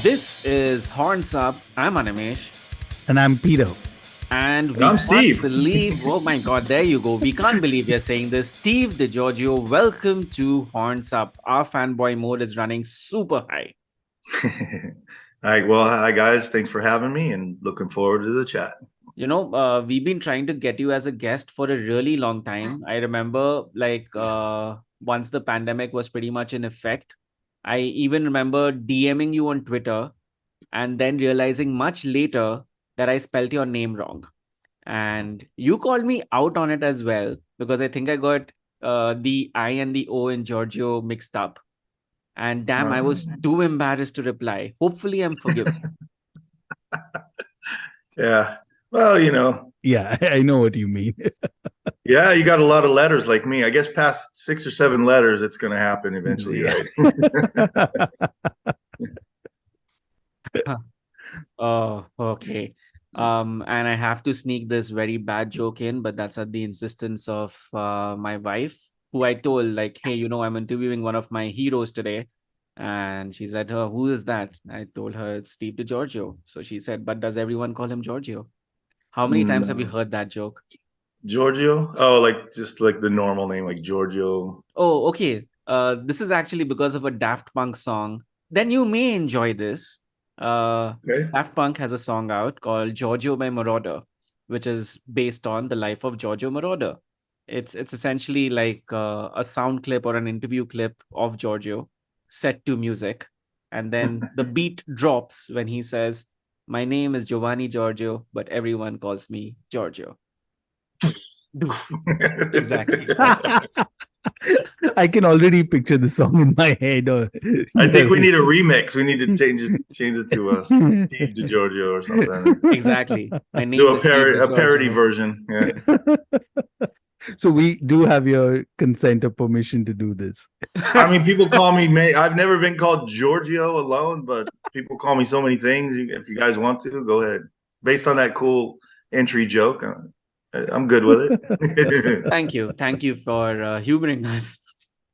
This is Horns Up. I'm Animesh. And I'm Peter. And we And I'm can't Steve. believe, oh my God, there you go. We can't believe you're saying this. Steve DiGiorgio, welcome to Horns Up. Our fanboy mode is running super high. All right. Well, hi guys. Thanks for having me and looking forward to the chat. We've been trying to get you as a guest for a really long time. I remember, once the pandemic was pretty much in effect, I even remember DMing you on Twitter and then realizing much later that I spelt your name wrong. And you called me out on it as well because I think I got the I and the O in Giorgio mixed up. And damn, I was too embarrassed to reply. Hopefully, I'm forgiven. Yeah. Well, Yeah, I know what you mean. yeah, you got a lot of letters like me. I guess past 6 or 7 letters, it's going to happen eventually, right? Oh, okay. And I have to sneak this very bad joke in, but that's at the insistence of my wife, who I told, like, hey, I'm interviewing one of my heroes today. And she said, who is that? I told her it's Steve DiGiorgio. So she said, but does everyone call him Giorgio? How many times have you No. heard that joke? Giorgio? Oh, like just like the normal name, like Giorgio. Oh, okay. This is actually because of a Daft Punk song. Then you may enjoy this. Okay. Daft Punk has a song out called Giorgio by Moroder, which is based on the life of Giorgio Moroder. It's essentially like a sound clip or an interview clip of Giorgio set to music. And then the beat drops when he says, my name is Giovanni Giorgio, but everyone calls me Giorgio. Exactly. I can already picture the song in my head. I think we need a remix. We need to change it to Steve DiGiorgio or something. Exactly. My Do name a is Steve parody DiGiorgio. version. Yeah. So we do have your consent or permission to do this. I mean, people call me I've never been called Giorgio alone, but people call me so many things. If you guys want to, go ahead. Based on that cool entry joke, I'm good with it. Thank you. Thank you for humoring us.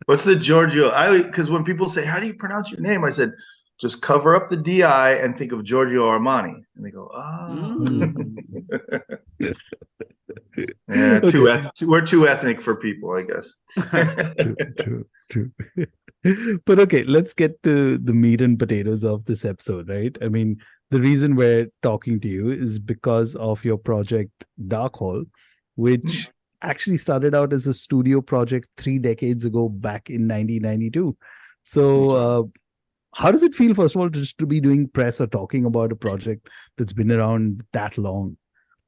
What's the Giorgio? Because when people say, "How do you pronounce your name?" I said, "Just cover up the DI and think of Giorgio Armani." And they go, "Oh." Yeah, Okay. we're too ethnic for people, I guess. True. But okay, let's get to the meat and potatoes of this episode, right? I mean, the reason we're talking to you is because of your project Dark Hall, which actually started out as a studio project 3 decades ago, back in 1992. So, how does it feel, first of all, just to be doing press or talking about a project that's been around that long?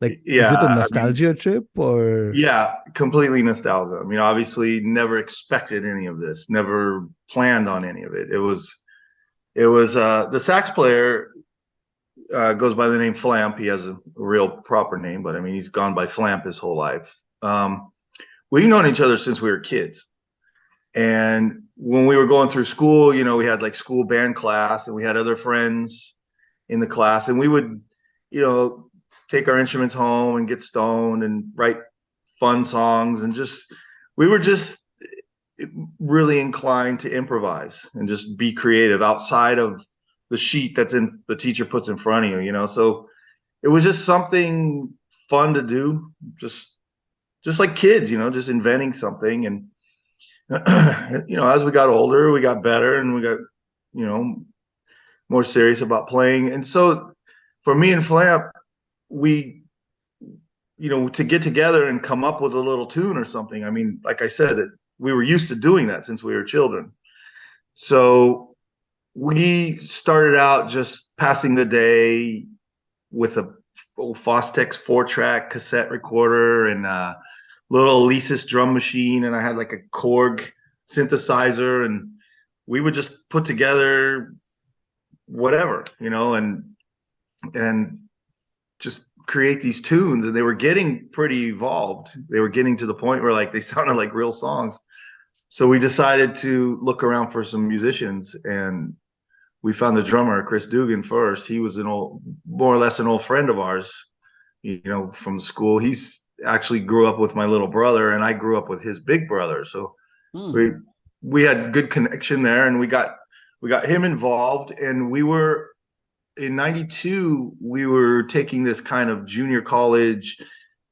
Like, is it a Yeah, nostalgia trip or? yeah, completely nostalgia. I mean, obviously, never expected any of this, never planned on any of it. It was the sax player goes by the name Flamp. He has a real proper name, but I mean, he's gone by Flamp his whole life. We've known each other since we were kids. And when we were going through school, we had like school band class and we had other friends in the class, and we would, take our instruments home and get stoned and write fun songs, and we were just really inclined to improvise and just be creative outside of the sheet the teacher puts in front of you. So it was just something fun to do, just like kids, just inventing something. And as we got older, we got better and we got, more serious about playing. And so for me and Flamp, we, to get together and come up with a little tune or something. I mean, like I said, that we were used to doing that since we were children. So we started out just passing the day with a old Fostex 4-track cassette recorder and a little Alesis drum machine, and I had like a Korg synthesizer, and we would just put together whatever, and just create these tunes. And they were getting pretty evolved. They were getting to the point where like they sounded like real songs. So we decided to look around for some musicians, and we found the drummer, Chris Dugan, first. He was more or less an old friend of ours, from school. He's actually grew up with my little brother, and I grew up with his big brother. So we had good connection there, and we got him involved, and we were in 92, we were taking this kind of junior college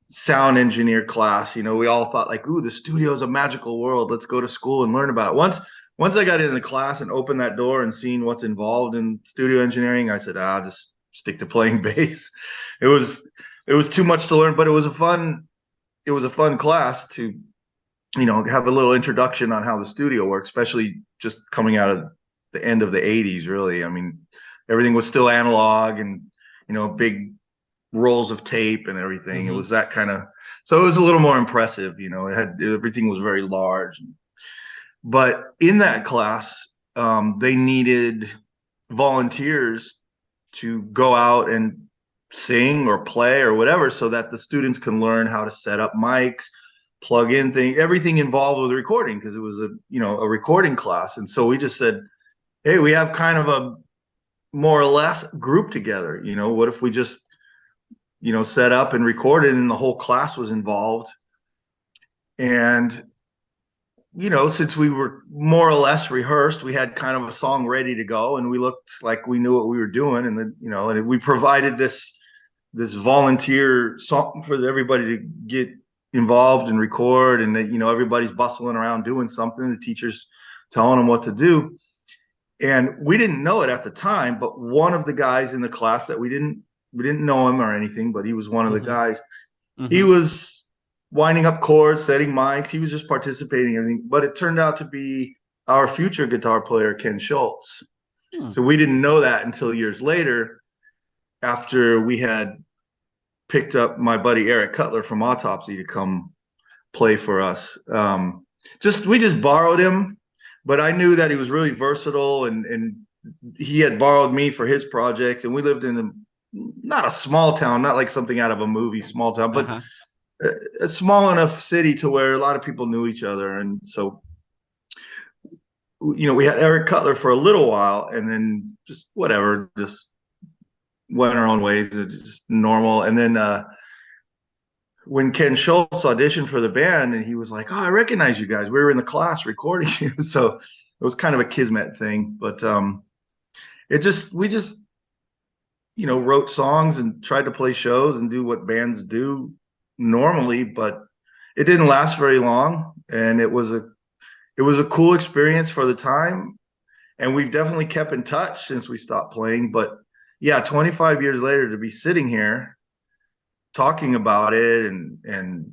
sound engineer class. You know, we all thought like, ooh, the studio is a magical world. Let's go to school and learn about it. Once I got into the class and opened that door and seen what's involved in studio engineering, I said, I'll just stick to playing bass. It was too much to learn, but it was a fun class to, you know, have a little introduction on how the studio works, especially just coming out of the end of the 80s, really. I mean, everything was still analog and, you know, big rolls of tape and everything. It was that kind of, so it was a little more impressive, you know, everything was very large. But in that class, they needed volunteers to go out and sing or play or whatever so that the students can learn how to set up mics, plug in things, everything involved with recording, because it was a recording class. And so we just said, hey, we have kind of a more or less group together. You know, what if we just, you know, set up and recorded and the whole class was involved? And, you know, since we were more or less rehearsed, we had kind of a song ready to go and we looked like we knew what we were doing. And then, you know, and we provided this volunteer song for everybody to get involved and record. And that, you know, everybody's bustling around doing something. The teacher's telling them what to do. And we didn't know it at the time, but one of the guys in the class that we didn't know him or anything, but he was one of the guys. He was winding up chords, setting mics. He was just participating in everything. But it turned out to be our future guitar player, Ken Schultz. So we didn't know that until years later, after we had picked up my buddy Eric Cutler from Autopsy to come play for us. We just borrowed him, but I knew that he was really versatile, and he had borrowed me for his projects. And we lived in not a small town, not like something out of a movie, small town, but a small enough city to where a lot of people knew each other. And so, you know, we had Eric Cutler for a little while, and then just whatever, just went our own ways, just normal. And then when Ken Schultz auditioned for the band, and he was like, "Oh, I recognize you guys. We were in the class recording you." So it was kind of a kismet thing. But we just, you know, wrote songs and tried to play shows and do what bands do normally. But it didn't last very long, and it was a cool experience for the time. And we've definitely kept in touch since we stopped playing. But yeah, 25 years later, to be sitting here talking about it and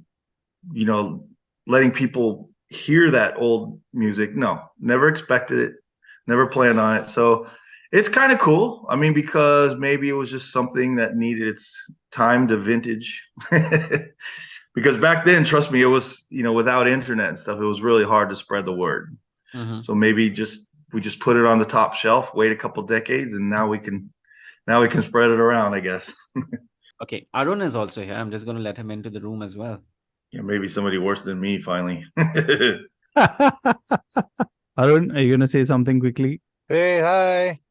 you know, letting people hear that old music, no, never expected it, never planned on it. So it's kind of cool. I mean, because maybe it was just something that needed its time to vintage. Because back then, trust me, it was, you know, without internet and stuff, it was really hard to spread the word. So maybe we just put it on the top shelf, wait a couple decades, and now we can spread it around, I guess. Okay, Arun is also here. I'm just going to let him into the room as well. Yeah, maybe somebody worse than me finally. Arun, are you going to say something quickly? Hey, hi.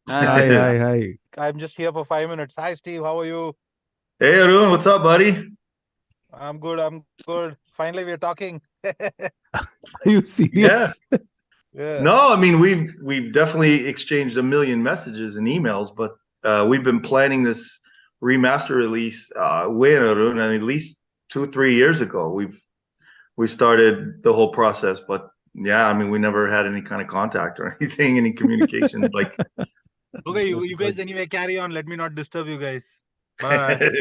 Hi. I'm just here for 5 minutes. Hi, Steve. How are you? Hey, Arun, what's up, buddy? I'm good. Finally, we're talking. Are you serious? Yeah. No, I mean, we've definitely exchanged a million messages and emails, but we've been planning this remaster release way, Arun, at least 2-3 years ago. We started the whole process, but yeah, I mean, we never had any kind of contact or anything, any communication. Like, Okay, you guys anyway carry on. Let me not disturb you guys. Bye.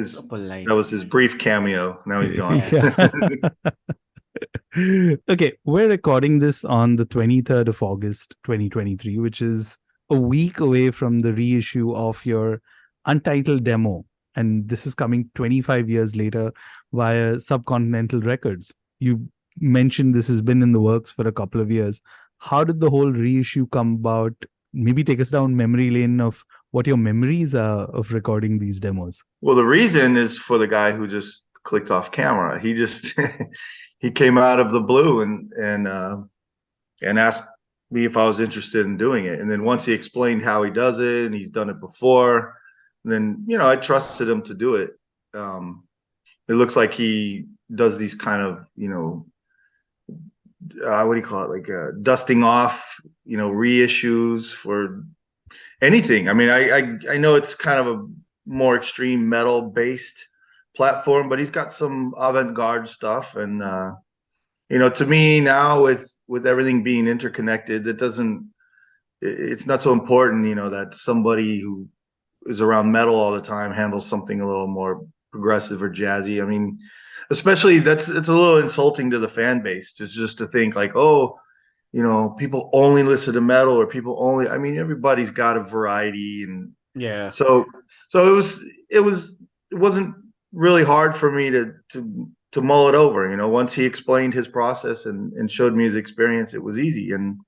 So polite. that was his brief cameo. Now he's gone. Okay, we're recording this on the 23rd of August, 2023, which is a week away from the reissue of your untitled demo. And this is coming 25 years later via Subcontinental Records. You mentioned this has been in the works for a couple of years. How did the whole reissue come about? Maybe take us down memory lane of what your memories are of recording these demos. Well, the reason is for the guy who just clicked off camera. He just he came out of the blue and asked me if I was interested in doing it. And then once he explained how he does it, and he's done it before, then, you know, I trusted him to do it. It looks like he does these kind of, you know, what do you call it? Like dusting off, you know, reissues for anything. I mean, I know it's kind of a more extreme metal based platform, but he's got some avant-garde stuff. And to me now, with everything being interconnected, it's not so important, that somebody who is around metal all the time handles something a little more progressive or jazzy. I mean, especially it's a little insulting to the fan base just to think like, oh, people only listen to metal, or people only, I mean, everybody's got a variety. And Yeah. so it wasn't really hard for me to mull it over. Once he explained his process and showed me his experience, it was easy. And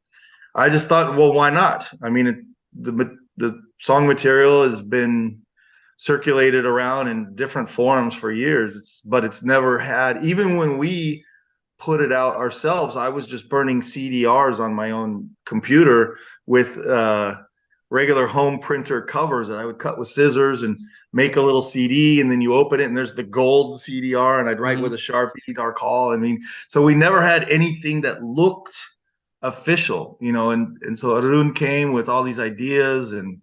I just thought, well, why not? I mean, the song material has been circulated around in different forms for years, but it's never had, even when we put it out ourselves, I was just burning CDRs on my own computer with regular home printer covers that I would cut with scissors and make a little CD, and then you open it and there's the gold CDR, and I'd write with a Sharpie, Dark Hall. I mean, so we never had anything that looked official, and so Arun came with all these ideas, and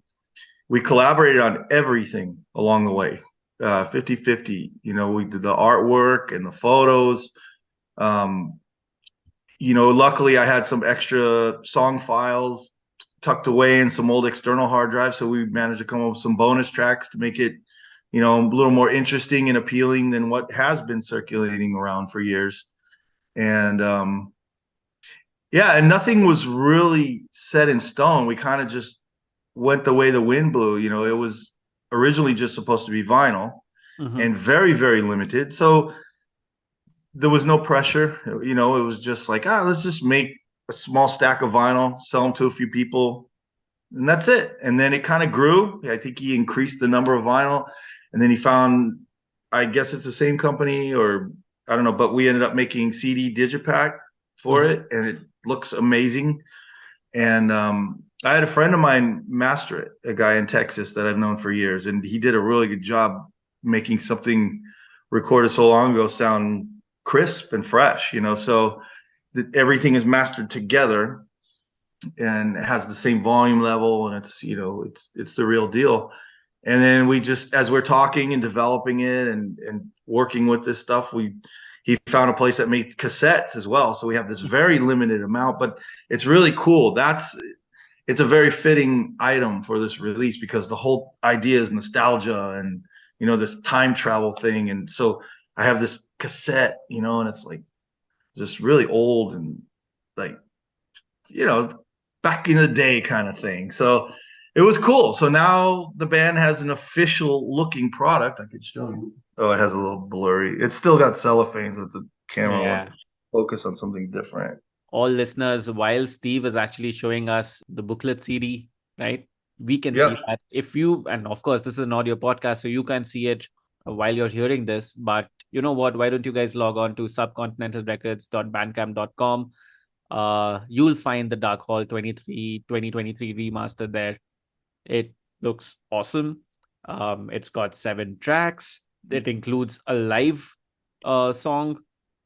we collaborated on everything along the way, 50-50. We did the artwork and the photos. Luckily I had some extra song files tucked away in some old external hard drives, so we managed to come up with some bonus tracks to make it, a little more interesting and appealing than what has been circulating around for years. And yeah, and nothing was really set in stone. We kind of just went the way the wind blew. It was originally just supposed to be vinyl and very, very limited. So there was no pressure. It was just like, let's just make a small stack of vinyl, sell them to a few people, and that's it. And then it kind of grew. I think he increased the number of vinyl, and then he found, I guess it's the same company, or I don't know, but we ended up making CD digipack for it, and it looks amazing. And I had a friend of mine master it, a guy in Texas that I've known for years, and he did a really good job making something recorded so long ago sound crisp and fresh, so that everything is mastered together and has the same volume level, and it's the real deal. And then we just, as we're talking and developing it and working with this stuff, he found a place that made cassettes as well. So we have this very limited amount, but it's really cool. It's a very fitting item for this release because the whole idea is nostalgia and, this time travel thing. And so I have this cassette, and it's like just really old and like, back in the day kind of thing. So it was cool. So now the band has an official looking product. I could show you. Oh, it has a little blurry. It's still got cellophane, so the camera wants to focus on something different. All listeners, while Steve is actually showing us the booklet CD, right? We can see that. And of course, this is an audio podcast, so you can see it while you're hearing this. But you know what? Why don't you guys log on to subcontinentalrecords.bandcamp.com? You'll find the Dark Hall 2023 remastered there. It looks awesome. It's got 7 tracks. It includes a live song,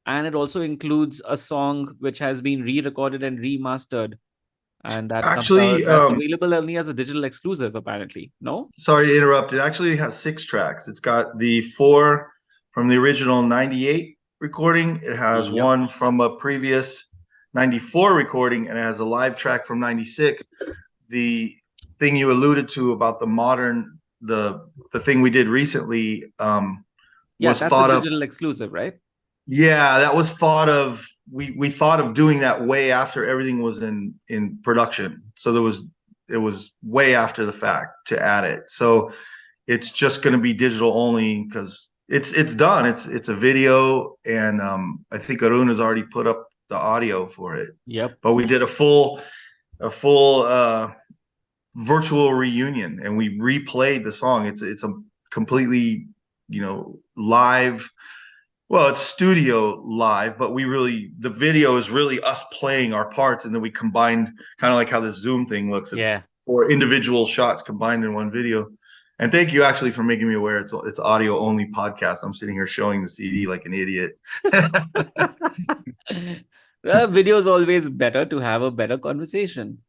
and it also includes a song which has been re-recorded and remastered, and that actually that's available only as a digital exclusive, apparently. No? Sorry to interrupt. It actually has 6 tracks. It's got the 4 from the original 98 recording. It has 1 from a previous 94 recording, and it has a live track from 96. The thing you alluded to about the modern, the thing we did recently, was that's thought a of digital exclusive, right? Yeah, that was thought of. We thought of doing that way after everything was in production. So it was way after the fact to add it. So it's just going to be digital only because it's done. It's a video, and I think Arun has already put up the audio for it. Yep. But we did a full virtual reunion, and we replayed the song. It's a completely live. Well, it's studio live, but the video is really us playing our parts, and then we combined, kind of like how this Zoom thing looks. It's 4 individual shots combined in one video. And thank you actually for making me aware it's audio only podcast. I'm sitting here showing the CD like an idiot. Video is always better to have a better conversation.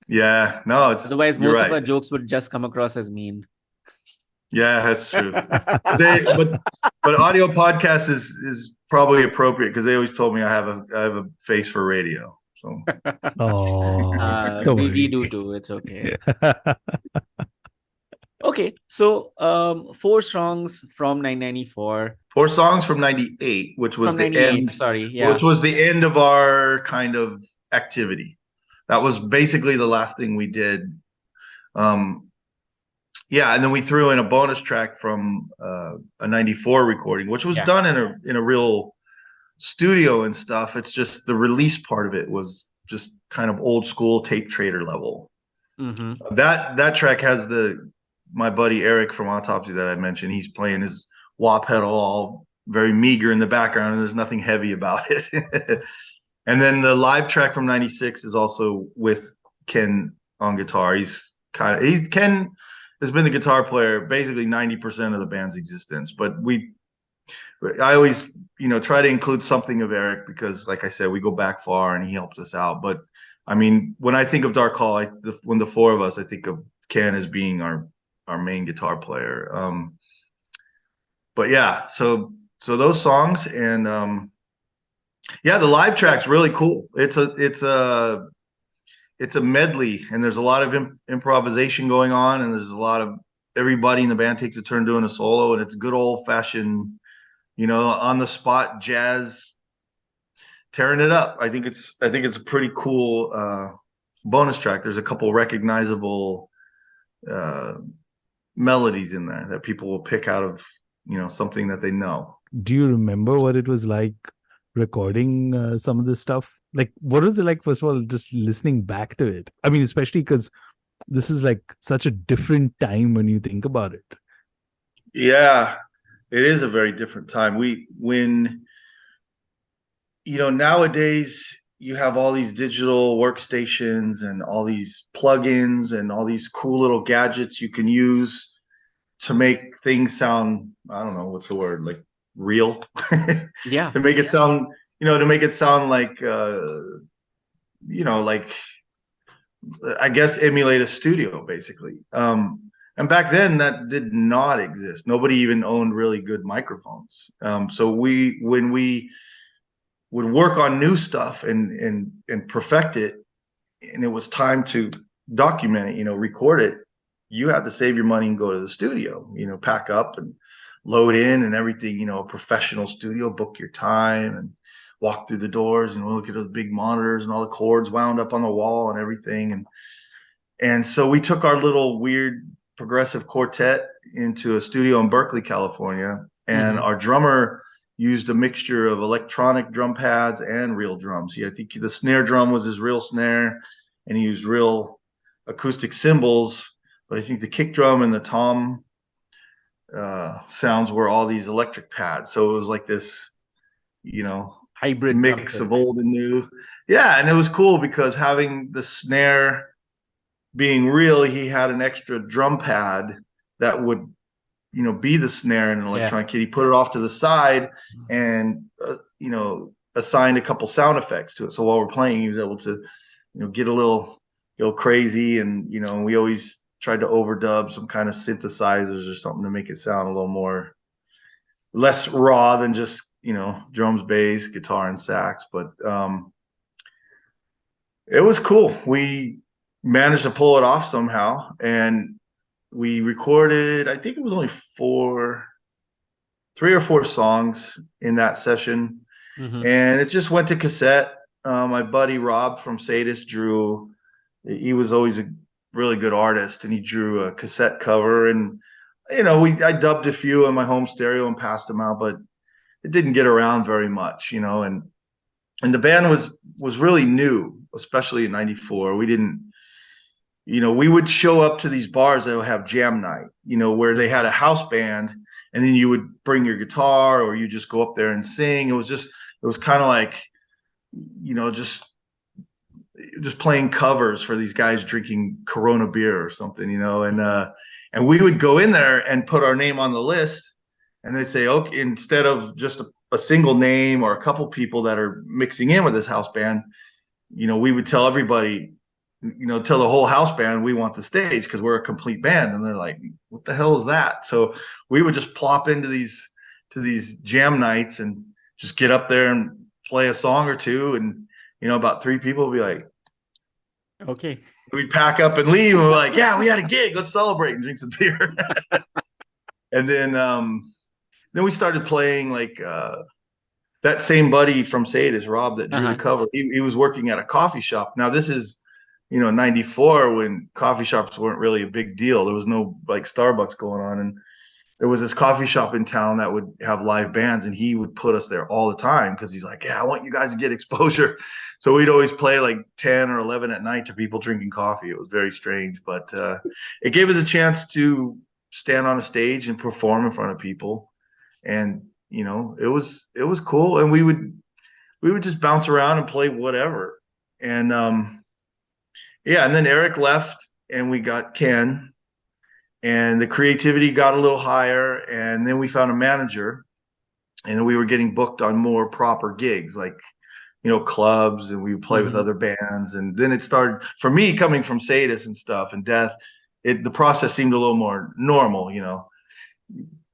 Yeah, no, Otherwise, you're most of right. our jokes would just come across as mean. Yeah, that's true. But audio podcast is probably appropriate because they always told me I have a face for radio. So Oh, don't We worry. do too. It's okay. Okay, so 4 songs from 1994. 4 songs from '98, which was From the 98, end, sorry. Yeah. which was the end of our kind of activity. That was basically the last thing we did. Um, yeah, and then we threw in a bonus track from a '94 recording, which was Yeah. done in a real studio and stuff. It's just the release part of it was just kind of old school tape trader level. Mm-hmm. That track has my buddy Eric from Autopsy that I mentioned. He's playing his wah pedal all very meager in the background, and there's nothing heavy about it. And then the live track from '96 is also with Ken on guitar. Ken has been the guitar player basically 90% of the band's existence, but I always, try to include something of Eric because, like I said, we go back far and he helped us out. But I mean, when I think of Dark Hall, when the four of us, I think of Ken as being our main guitar player. But yeah, so those songs and yeah, the live track's really cool. It's a medley, and there's a lot of improvisation going on, and there's a lot of everybody in the band takes a turn doing a solo, and it's good old fashioned, on the spot jazz, tearing it up. I think it's a pretty cool bonus track. There's a couple recognizable uh, melodies in there that people will pick out of something that they know. Do you remember what it was like recording some of this stuff? Like, what was it like, first of all, just listening back to it? I mean, especially because this is like such a different time when you think about it. Yeah, it is a very different time. When nowadays you have all these digital workstations and all these plugins and all these cool little gadgets you can use to make things sound, I don't know, what's the word, like real. Yeah. To make it sound, like like I guess emulate a studio basically. And back then that did not exist. Nobody even owned really good microphones. So when we would work on new stuff and perfect it, and it was time to document it, record it, you had to save your money and go to the studio, pack up and load in and everything, a professional studio, book your time and walk through the doors and look at the big monitors and all the cords wound up on the wall and everything. And so we took our little weird progressive quartet into a studio in Berkeley, California, and our drummer used a mixture of electronic drum pads and real drums. I think the snare drum was his real snare, and he used real acoustic cymbals. But I think the kick drum and the tom sounds were all these electric pads. So it was like this, Hybrid mix drum of old and new. Yeah, and it was cool because having the snare being real, he had an extra drum pad that would, be the snare in an electronic kit. He put it off to the side and, assigned a couple sound effects to it. So while we're playing, he was able to, get a little crazy. And, we always tried to overdub some kind of synthesizers or something to make it sound a little less raw than just, drums, bass, guitar, and sax. But it was cool. We managed to pull it off somehow, and we recorded, I think it was only 3 or 4 songs in that session. And it just went to cassette. My buddy Rob from Sadist he was always a really good artist, and he drew a cassette cover, and I dubbed a few on my home stereo and passed them out, but it didn't get around very much, and the band was really new, especially in '94. We didn't, we would show up to these bars that would have jam night, where they had a house band, and then you would bring your guitar or you just go up there and sing. It was kind of like, just playing covers for these guys drinking Corona beer or something, and we would go in there and put our name on the list, and they'd say, okay, instead of just a single name or a couple people that are mixing in with this house band, we would tell everybody, tell the whole house band we want the stage because we're a complete band. And they're like, what the hell is that? So we would just plop into these jam nights and just get up there and play a song or two. And, about 3 people would be like, Okay. we'd pack up and leave. And we're like, yeah, we had a gig. Let's celebrate and drink some beer. And then we started playing like that same buddy from Sadis, Rob, that drew the cover. He was working at a coffee shop. Now this is, 94 when coffee shops weren't really a big deal. There was no like Starbucks going on. And there was this coffee shop in town that would have live bands, and he would put us there all the time because he's like, yeah, I want you guys to get exposure. So we'd always play like 10 or 11 at night to people drinking coffee. It was very strange, but it gave us a chance to stand on a stage and perform in front of people. And, it was cool. And we would just bounce around and play whatever. And and then Eric left and we got Ken. And the creativity got a little higher, and then we found a manager, and we were getting booked on more proper gigs, like, clubs, and we would play with other bands. And then it started, for me, coming from Sadis and stuff and Death, the process seemed a little more normal,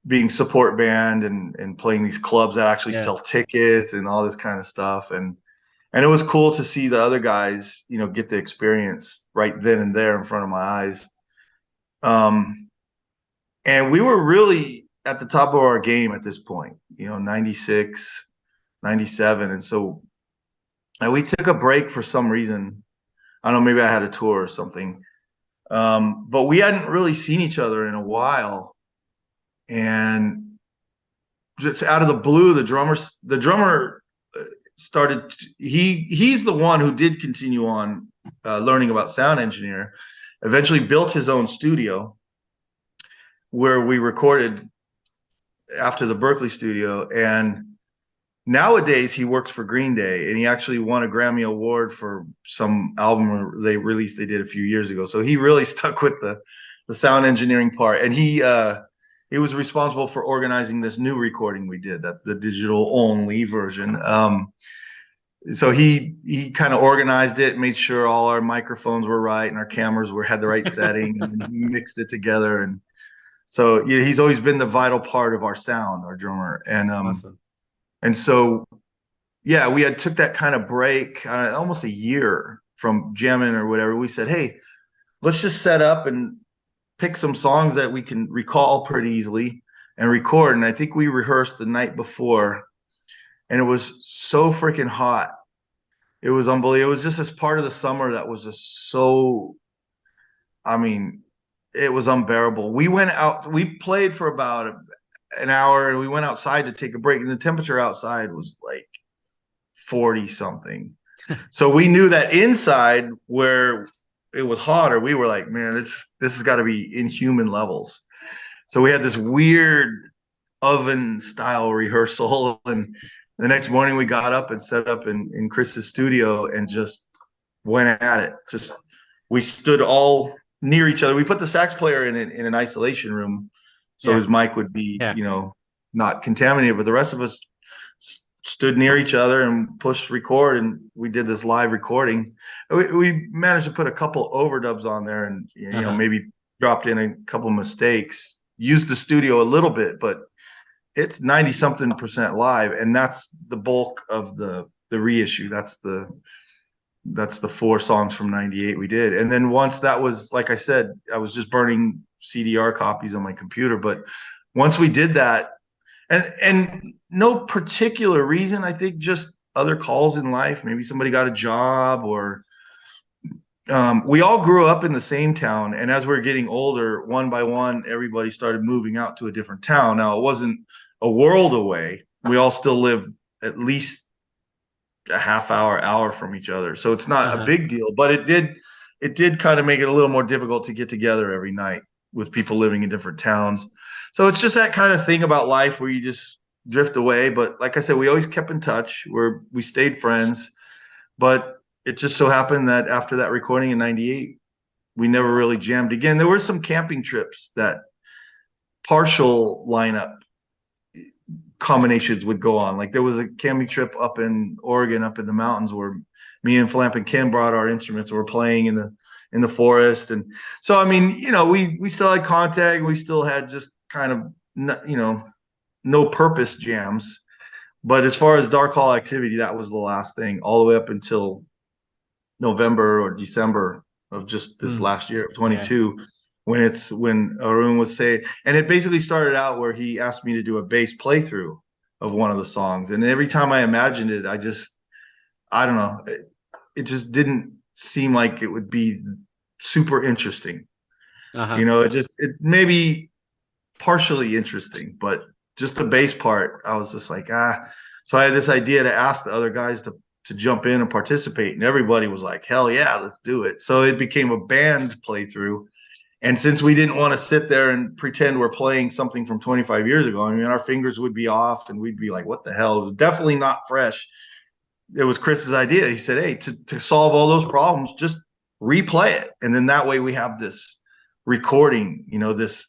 being support band and playing these clubs that actually sell tickets and all this kind of stuff. And it was cool to see the other guys, get the experience right then and there in front of my eyes. And we were really at the top of our game at this point, 96, 97. And so we took a break for some reason. I don't know, maybe I had a tour or something. But we hadn't really seen each other in a while. And just out of the blue, the drummer started, he's the one who did continue on learning about sound engineer, eventually built his own studio where we recorded after the Berkeley studio. And nowadays he works for Green Day, and he actually won a Grammy Award for some album they did a few years ago. So he really stuck with the sound engineering part. And he was responsible for organizing this new recording we did, that the digital only version. So he kind of organized it, made sure all our microphones were right and our cameras had the right setting, and then he mixed it together. And so he's always been the vital part of our sound, our drummer. And awesome. And so we had took that kind of break, almost a year from jamming or whatever. We said, hey, let's just set up and pick some songs that we can recall pretty easily and record. And I think we rehearsed the night before, and it was so freaking hot. It was unbelievable. It was just this part of the summer that was just so, it was unbearable. We went out, we played for about an hour, and we went outside to take a break, and the temperature outside was like 40 something. So we knew that inside where it was hotter, we were like, man, this has got to be inhuman levels. So we had this weird oven style rehearsal, and the next morning we got up and set up in Chris's studio and just went at it. We stood all near each other. We put the sax player in an isolation room so his mic would be, not contaminated, but the rest of us stood near each other and pushed record, and we did this live recording. We managed to put a couple overdubs on there, and maybe dropped in a couple mistakes, used the studio a little bit, but it's 90 something % live. And that's the bulk of the reissue. That's the 4 songs from 98 we did. And then once that was, like I said, I was just burning CDR copies on my computer. But once we did that, and no particular reason, I think just other calls in life, maybe somebody got a job, or we all grew up in the same town. And as we're getting older, one by one, everybody started moving out to a different town. Now, it wasn't a world away. We all still live at least a half hour from each other. So it's not a big deal, but it did kind of make it a little more difficult to get together every night with people living in different towns. So it's just that kind of thing about life where you just drift away. But like I said, we always kept in touch, we stayed friends. But it just so happened that after that recording in 98, we never really jammed again. There were some camping trips that partial lineup combinations would go on. Like there was a camping trip up in Oregon, up in the mountains, where me and Flamp and Ken brought our instruments and were playing in in the forest. And so, I mean, you know, we still had contact. We still had just kind of, you know, no purpose jams. But as far as Dark Hall activity, that was the last thing, all the way up until November or December of just this last year of 22, when Arun was saying, and it basically started out where he asked me to do a bass playthrough of one of the songs. And every time I imagined it, I don't know, it just didn't seem like it would be super interesting. You know, it maybe partially interesting, but just the bass part, I was just like, So I had this idea to ask the other guys to jump in and participate, and everybody was like, hell yeah, let's do it. So it became a band playthrough. And since we didn't want to sit there and pretend we're playing something from 25 years ago, I mean, our fingers would be off and we'd be like, what the hell? It was definitely not fresh. It was Chris's idea. He said, hey, to solve all those problems, just replay it. And then that way we have this recording, you know, this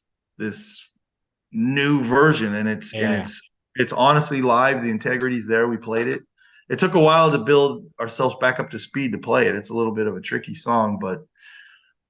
new version, and it's honestly live. The integrity's there. We played it. It took a while to build ourselves back up to speed to play it. It's a little bit of a tricky song, but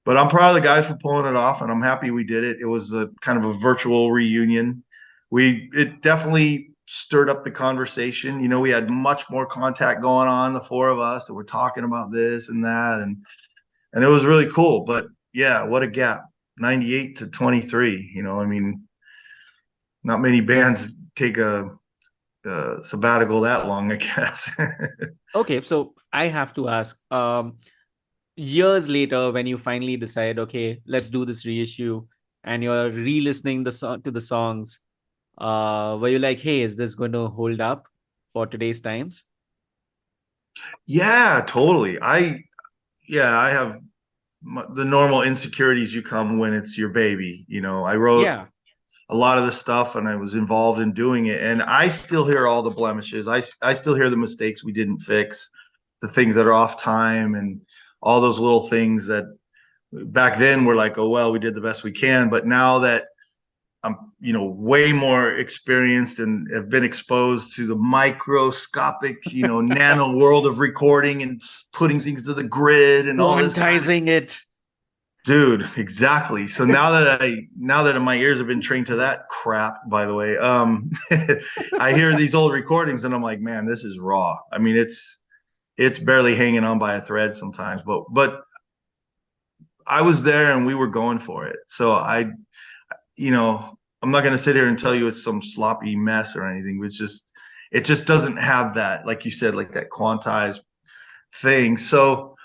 I'm proud of the guys for pulling it off, and I'm happy we did it. It was a kind of a virtual reunion. It definitely stirred up the conversation. You know, we had much more contact going on, the four of us, and we're talking about this and that, and it was really cool. But yeah, what a gap. 98 to 23, you know, I mean, not many bands take a sabbatical that long, I guess. Okay, so I have to ask, years later, when you finally decide, okay, let's do this reissue, and you're re-listening to the songs, were you like, hey, is this going to hold up for today's times? Yeah, totally. I have the normal insecurities you come when it's your baby. You know, I wrote a lot of the stuff, and I was involved in doing it, and I still hear all the blemishes. I still hear the mistakes we didn't fix, the things that are off time, and all those little things that back then were like, oh, well, we did the best we can. But now that I'm, you know, way more experienced and have been exposed to the microscopic, you know, nano world of recording and putting things to the grid and all this monetizing it. Dude, exactly. So now that my ears have been trained to that crap, by the way, I hear these old recordings and I'm like, man, this is raw. I mean, it's barely hanging on by a thread sometimes, but I was there and we were going for it. So you know, I'm not going to sit here and tell you it's some sloppy mess or anything. It just doesn't have that, like you said, like that quantized thing. So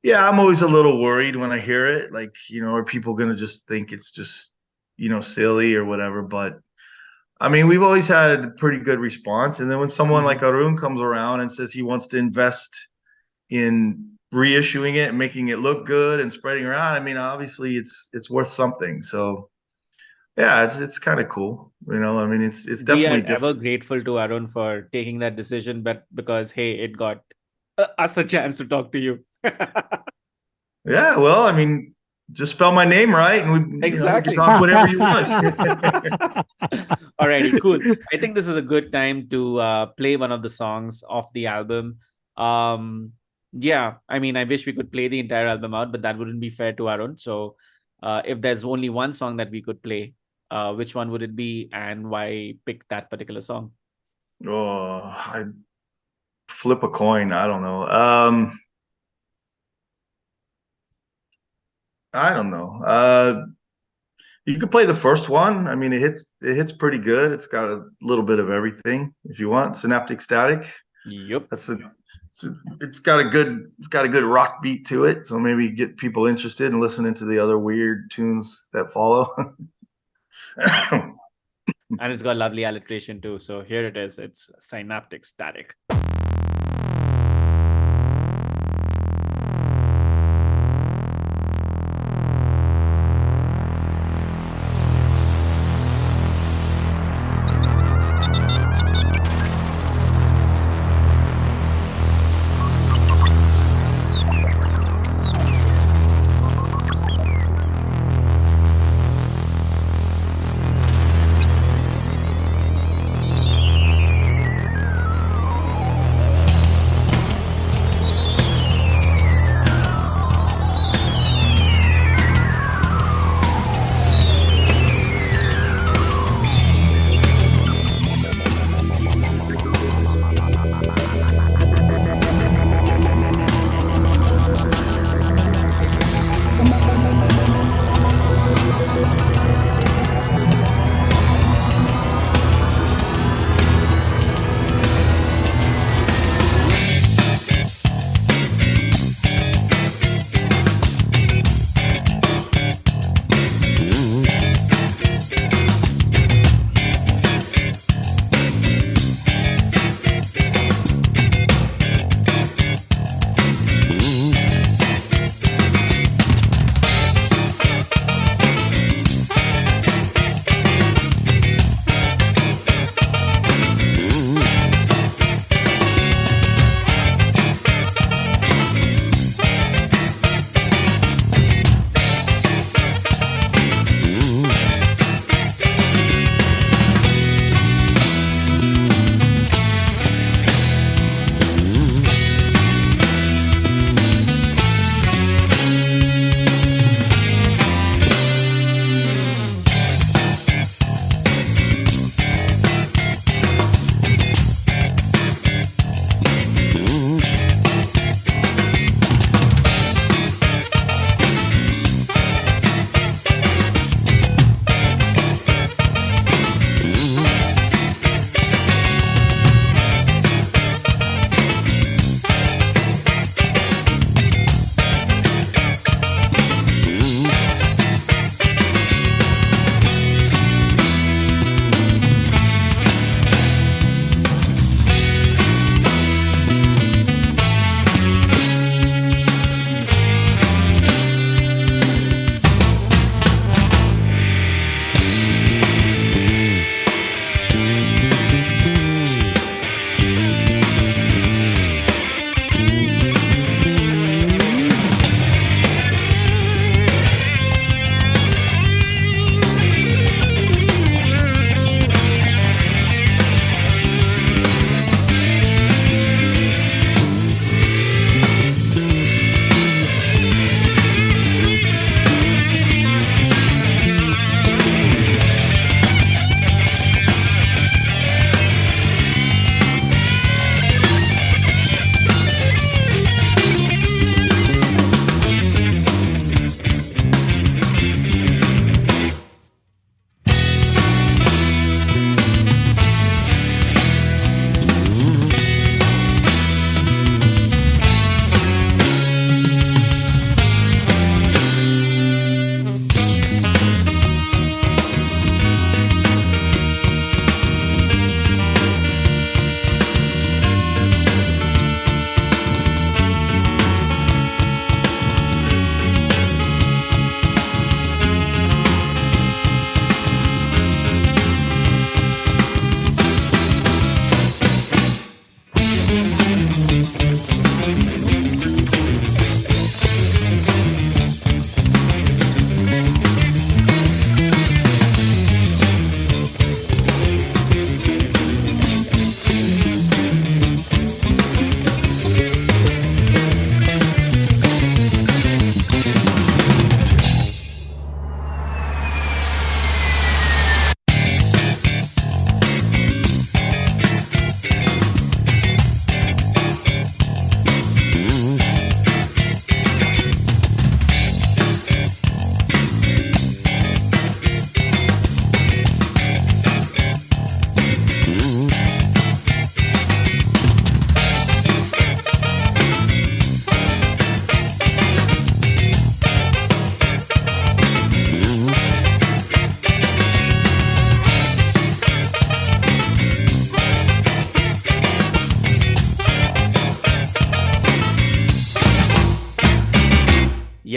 yeah, I'm always a little worried when I hear it, like, you know, are people going to just think it's just, you know, silly or whatever. But I mean, we've always had pretty good response. And then when someone like Arun comes around and says he wants to invest in reissuing it and making it look good and spreading around, I mean, obviously it's worth something. So yeah, it's kind of cool. You know, I mean, it's definitely we are different. ever grateful to Arun for taking that decision, but because, hey, it got us a chance to talk to you. Yeah, well, I mean, just spell my name right, and we can talk whatever you want. Alrighty, cool. I think this is a good time to play one of the songs off the album. Yeah, I mean, I wish we could play the entire album out, but that wouldn't be fair to Arun. So if there's only one song that we could play, which one would it be, and why pick that particular song? Oh, I'd flip a coin. I don't know. I don't know. You could play the first one. I mean, it hits pretty good. It's got a little bit of everything if you want. Synaptic Static. Yep. It's got a good rock beat to it. So maybe get people interested in listening to the other weird tunes that follow. And it's got lovely alliteration too. So here it is. It's Synaptic Static.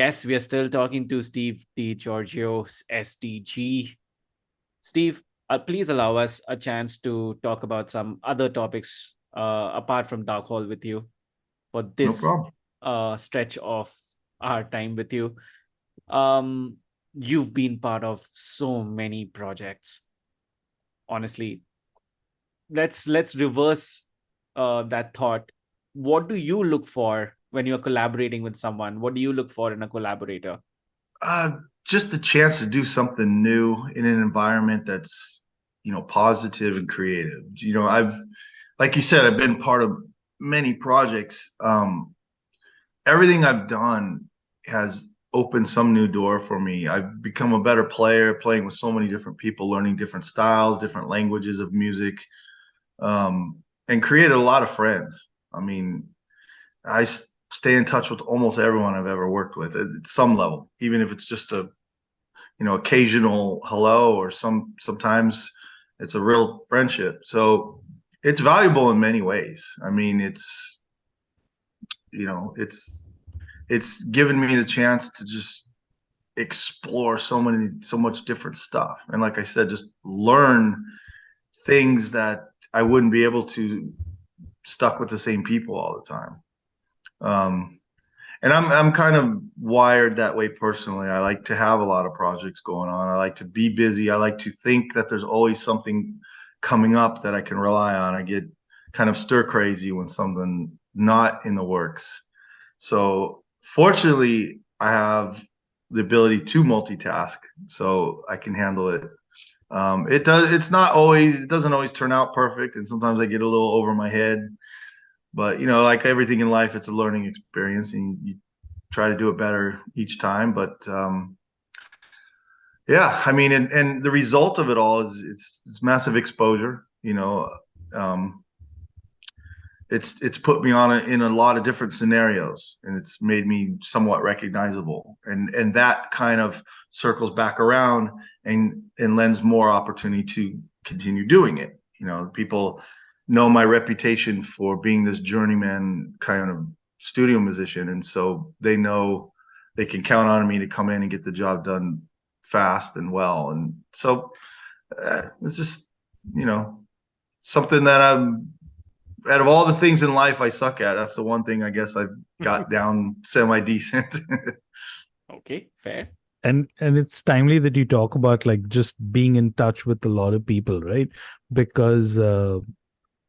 Yes, we are still talking to Steve DiGiorgio, SDG. Steve, please allow us a chance to talk about some other topics apart from Dark Hall with you for No this problem. stretch of our time with you. Um, you've been part of so many projects. Honestly, let's reverse that thought. What do you look for when you're collaborating with someone? What do you look for in a collaborator? Uh, just the chance to do something new in an environment that's, positive and creative. Like you said, I've been part of many projects. Everything I've done has opened some new door for me. I've become a better player, playing with so many different people, learning different styles, different languages of music, and created a lot of friends. I mean, stay in touch with almost everyone I've ever worked with at some level, even if it's just a occasional hello, or sometimes it's a real friendship. So it's valuable in many ways. I mean, you know, it's it's given me the chance to just explore so much different stuff. And like I said, just learn things that I wouldn't be able to stuck with the same people all the time. Um, and I'm kind of wired that way personally. I like to have a lot of projects going on. I like to be busy. I like to think that there's always something coming up that I can rely on. I get kind of stir crazy when something not in the works. So fortunately, I have the ability to multitask, so I can handle it. It doesn't always turn out perfect, and sometimes I get a little over my head. But like everything in life, it's a learning experience, and you try to do it better each time. But yeah, I mean, and the result of it all is it's massive exposure. Um, it's put me in a lot of different scenarios, and it's made me somewhat recognizable, and that kind of circles back around and lends more opportunity to continue doing it. People know my reputation for being this journeyman kind of studio musician, and so they know they can count on me to come in and get the job done fast and well. And so it's just you know something that I'm out of all the things in life I suck at, that's the one thing I guess I've got down semi decent. Okay, fair. And it's timely that you talk about like just being in touch with a lot of people, right? Because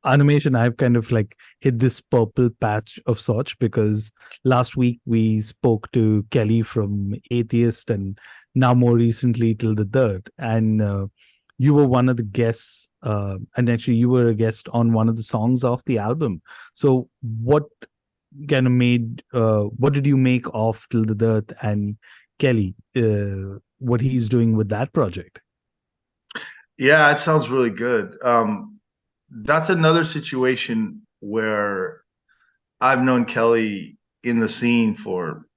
animation, I've kind of like hit this purple patch of sorts, because last week we spoke to Kelly from Atheist, and now more recently Till the Dirt, and you were one of the guests, and actually you were a guest on one of the songs off the album. So what what did you make of Till the Dirt and Kelly, what he's doing with that project? Yeah, it sounds really good. That's another situation where I've known Kelly in the scene for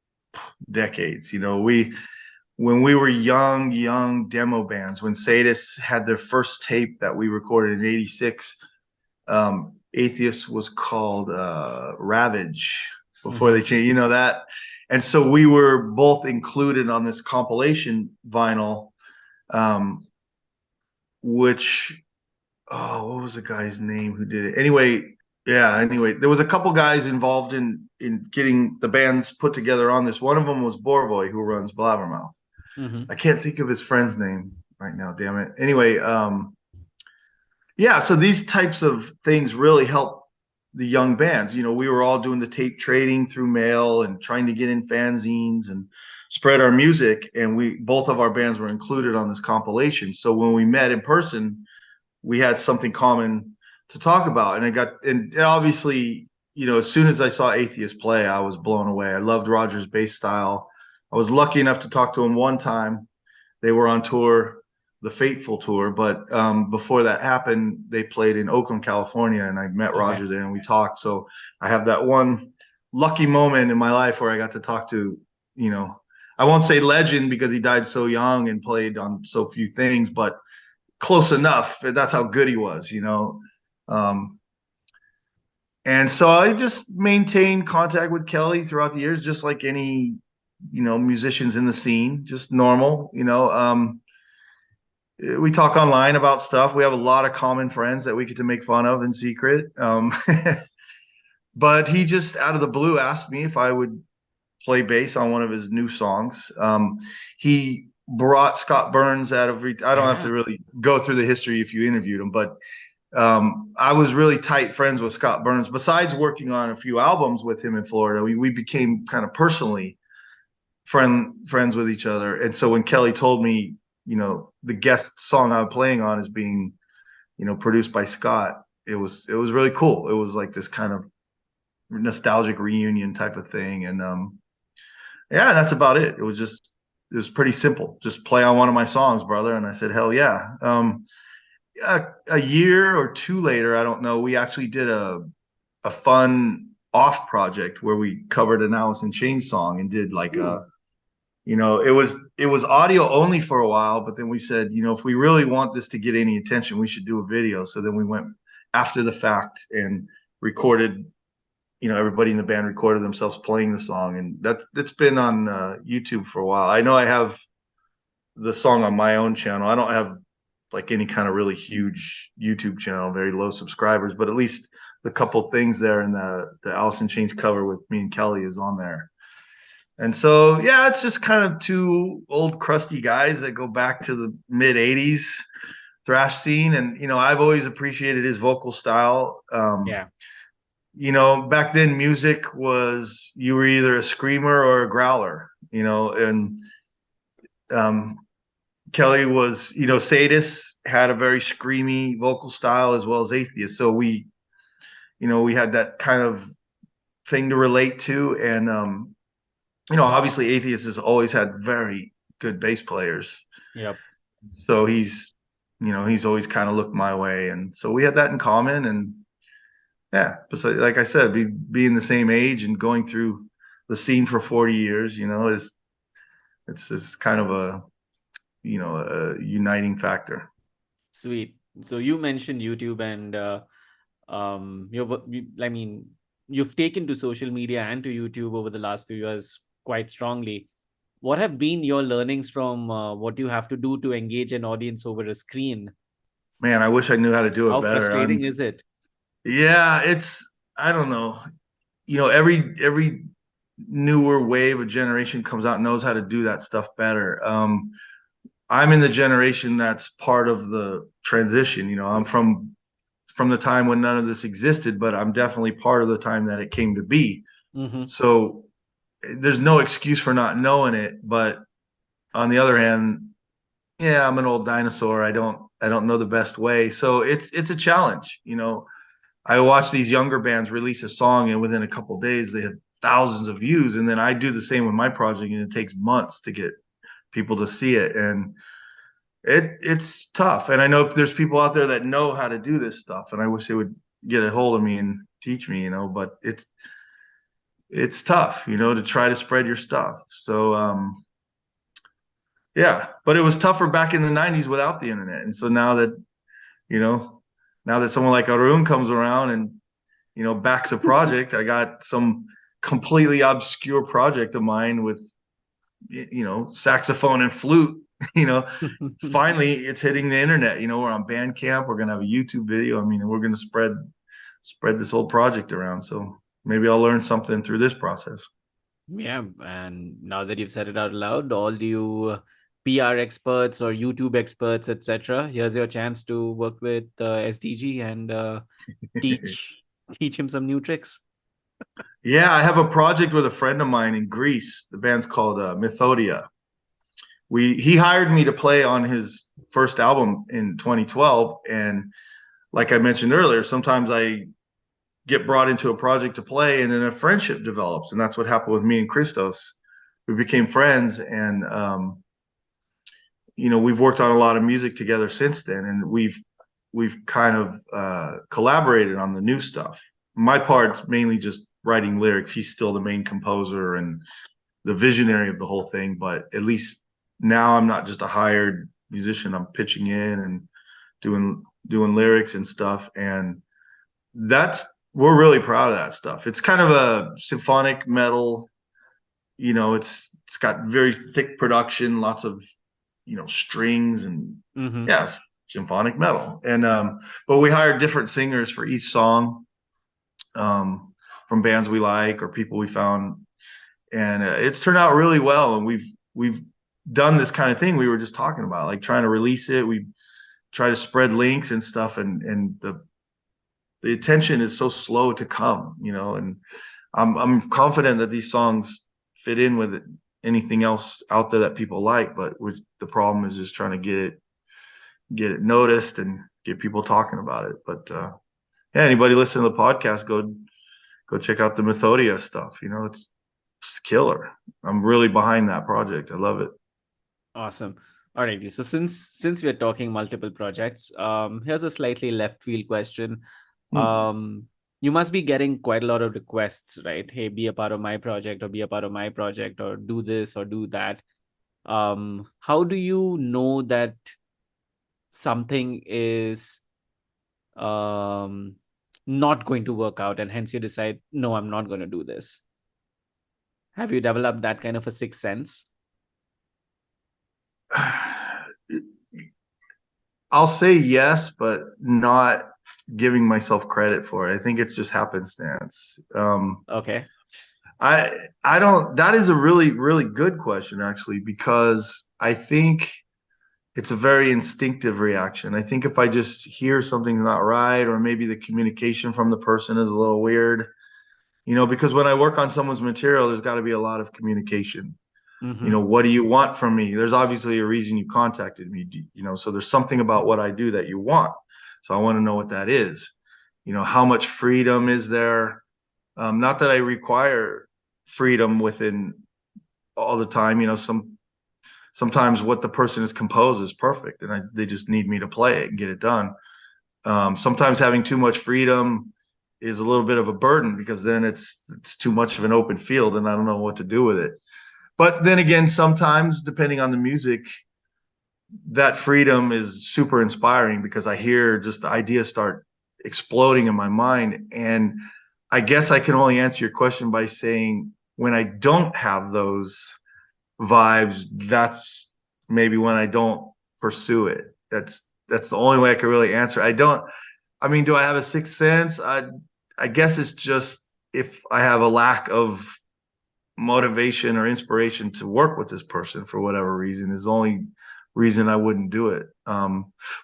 decades. When we were young demo bands, when Sadis had their first tape that we recorded in '86, Atheist was called Ravage before they changed, that. And so we were both included on this compilation vinyl, which, what was the guy's name who did it? Anyway, there was a couple guys involved in getting the bands put together on this. One of them was Borvoy, who runs Blabbermouth. I can't think of his friend's name right now, damn it. Anyway, yeah, so these types of things really help the young bands. We were all doing the tape trading through mail and trying to get in fanzines and spread our music, and both of our bands were included on this compilation. So when we met in person, we had something common to talk about. And obviously, as soon as I saw Atheist play, I was blown away. I loved Roger's bass style. I was lucky enough to talk to him one time. They were on tour, the Fateful tour, but before that happened, they played in Oakland, California, and I met Roger there and we talked. So I have that one lucky moment in my life where I got to talk to, I won't say legend because he died so young and played on so few things, but close enough. That's how good he was. And so I just maintained contact with Kelly throughout the years, just like any musicians in the scene, just normal, we talk online about stuff. We have a lot of common friends that we get to make fun of in secret. But he just out of the blue asked me if I would play bass on one of his new songs. He brought Scott Burns out of, I don't have to really go through the history if you interviewed him, but I was really tight friends with Scott Burns. Besides working on a few albums with him in Florida, we became kind of personally friends with each other. And so when Kelly told me, the guest song I'm playing on is being, produced by Scott, it was really cool. It was like this kind of nostalgic reunion type of thing. And yeah, that's about it. It was pretty simple. Just play on one of my songs, brother. And I said, hell yeah. A year or two later, I don't know, we actually did a fun off project where we covered an Alice in Chains song and did like it was audio only for a while, but then we said, if we really want this to get any attention, we should do a video. So then we went after the fact and recorded, everybody in the band recorded themselves playing the song, and that's been on YouTube for a while. I know I have the song on my own channel. I don't have like any kind of really huge YouTube channel, very low subscribers, but at least the couple things there in the Alice in Chains cover with me and Kelly is on there. And so, yeah, it's just kind of two old crusty guys that go back to the mid 80s thrash scene. And, I've always appreciated his vocal style. Back then music was, you were either a screamer or a growler, and Kelly was, Sadist had a very screamy vocal style as well as Atheist. So we had that kind of thing to relate to. And, obviously Atheist has always had very good bass players. Yep. So he's always kind of looked my way. And so we had that in common. And yeah, but like I said, being the same age and going through the scene for 40 years, it's kind of a uniting factor. Sweet. So you mentioned YouTube, and you've taken to social media and to YouTube over the last few years quite strongly. What have been your learnings from what you have to do to engage an audience over a screen? Man, I wish I knew how to do it How better. frustrating is it? Yeah, I don't know. Every newer wave of generation comes out and knows how to do that stuff better. I'm in the generation that's part of the transition. I'm from the time when none of this existed, but I'm definitely part of the time that it came to be. Mm-hmm. So there's no excuse for not knowing it. But on the other hand, yeah, I'm an old dinosaur. I don't know the best way. So it's a challenge. I watch these younger bands release a song, and within a couple of days they have thousands of views. And then I do the same with my project, and it takes months to get people to see it. And it's tough. And I know there's people out there that know how to do this stuff, and I wish they would get a hold of me and teach me, but it's tough, to try to spread your stuff. So, yeah, but it was tougher back in the 90s without the internet. And so now that someone like Arun comes around and, backs a project, I got some completely obscure project of mine with, saxophone and flute, finally it's hitting the internet. We're on Bandcamp. We're going to have a YouTube video. We're going to spread this whole project around. So maybe I'll learn something through this process. Yeah. And now that you've said it out loud, all you PR experts or YouTube experts, etc., here's your chance to work with SDG and teach him some new tricks. Yeah, I have a project with a friend of mine in Greece. The band's called Mythodia. He hired me to play on his first album in 2012, and like I mentioned earlier, sometimes I get brought into a project to play, and then a friendship develops, and that's what happened with me and Christos. We became friends, and we've worked on a lot of music together since then, and we've kind of collaborated on the new stuff. My part's mainly just writing lyrics. He's still the main composer and the visionary of the whole thing, but at least now I'm not just a hired musician. I'm pitching in and doing lyrics and stuff, and we're really proud of that stuff. It's kind of a symphonic metal, it's it's got very thick production, lots of, strings and Mm-hmm. yeah, symphonic metal. And but we hired different singers for each song, from bands we like or people we found, and it's turned out really well. And we've done this kind of thing we were just talking about, like trying to release it. We try to spread links and stuff, and the attention is so slow to come, and I'm confident that these songs fit in with anything else out there that people like, but the problem is just trying to get it noticed and get people talking about it. But yeah, anybody listening to the podcast, go check out the Methodia stuff. It's killer. I'm really behind that project. I love it. Awesome. Alrighty. So since we're talking multiple projects, here's a slightly left field question. Hmm. You must be getting quite a lot of requests, right? Hey, be a part of my project, or be a part of my project, or do this or do that. How do you know that something is not going to work out, and hence you decide, no, I'm not going to do this? Have you developed that kind of a sixth sense? I'll say yes, but not giving myself credit for it. I think it's just happenstance. Okay. I don't. That is a really really good question, actually, because I think it's a very instinctive reaction. I think if I just hear something's not right, or maybe the communication from the person is a little weird, because when I work on someone's material, there's got to be a lot of communication. Mm-hmm. What do you want from me? There's obviously a reason you contacted me, so there's something about what I do that you want. So I want to know what that is. How much freedom is there? Not that I require freedom within all the time. Sometimes what the person has composed is perfect, and they just need me to play it and get it done. Sometimes having too much freedom is a little bit of a burden, because then it's too much of an open field, and I don't know what to do with it. But then again, sometimes, depending on the music, that freedom is super inspiring, because I hear just the ideas start exploding in my mind. And I guess I can only answer your question by saying, when I don't have those vibes, that's maybe when I don't pursue it. That's the only way I can really answer. Do I have a sixth sense? I guess it's just, if I have a lack of motivation or inspiration to work with this person for whatever reason, is the only reason I wouldn't do it.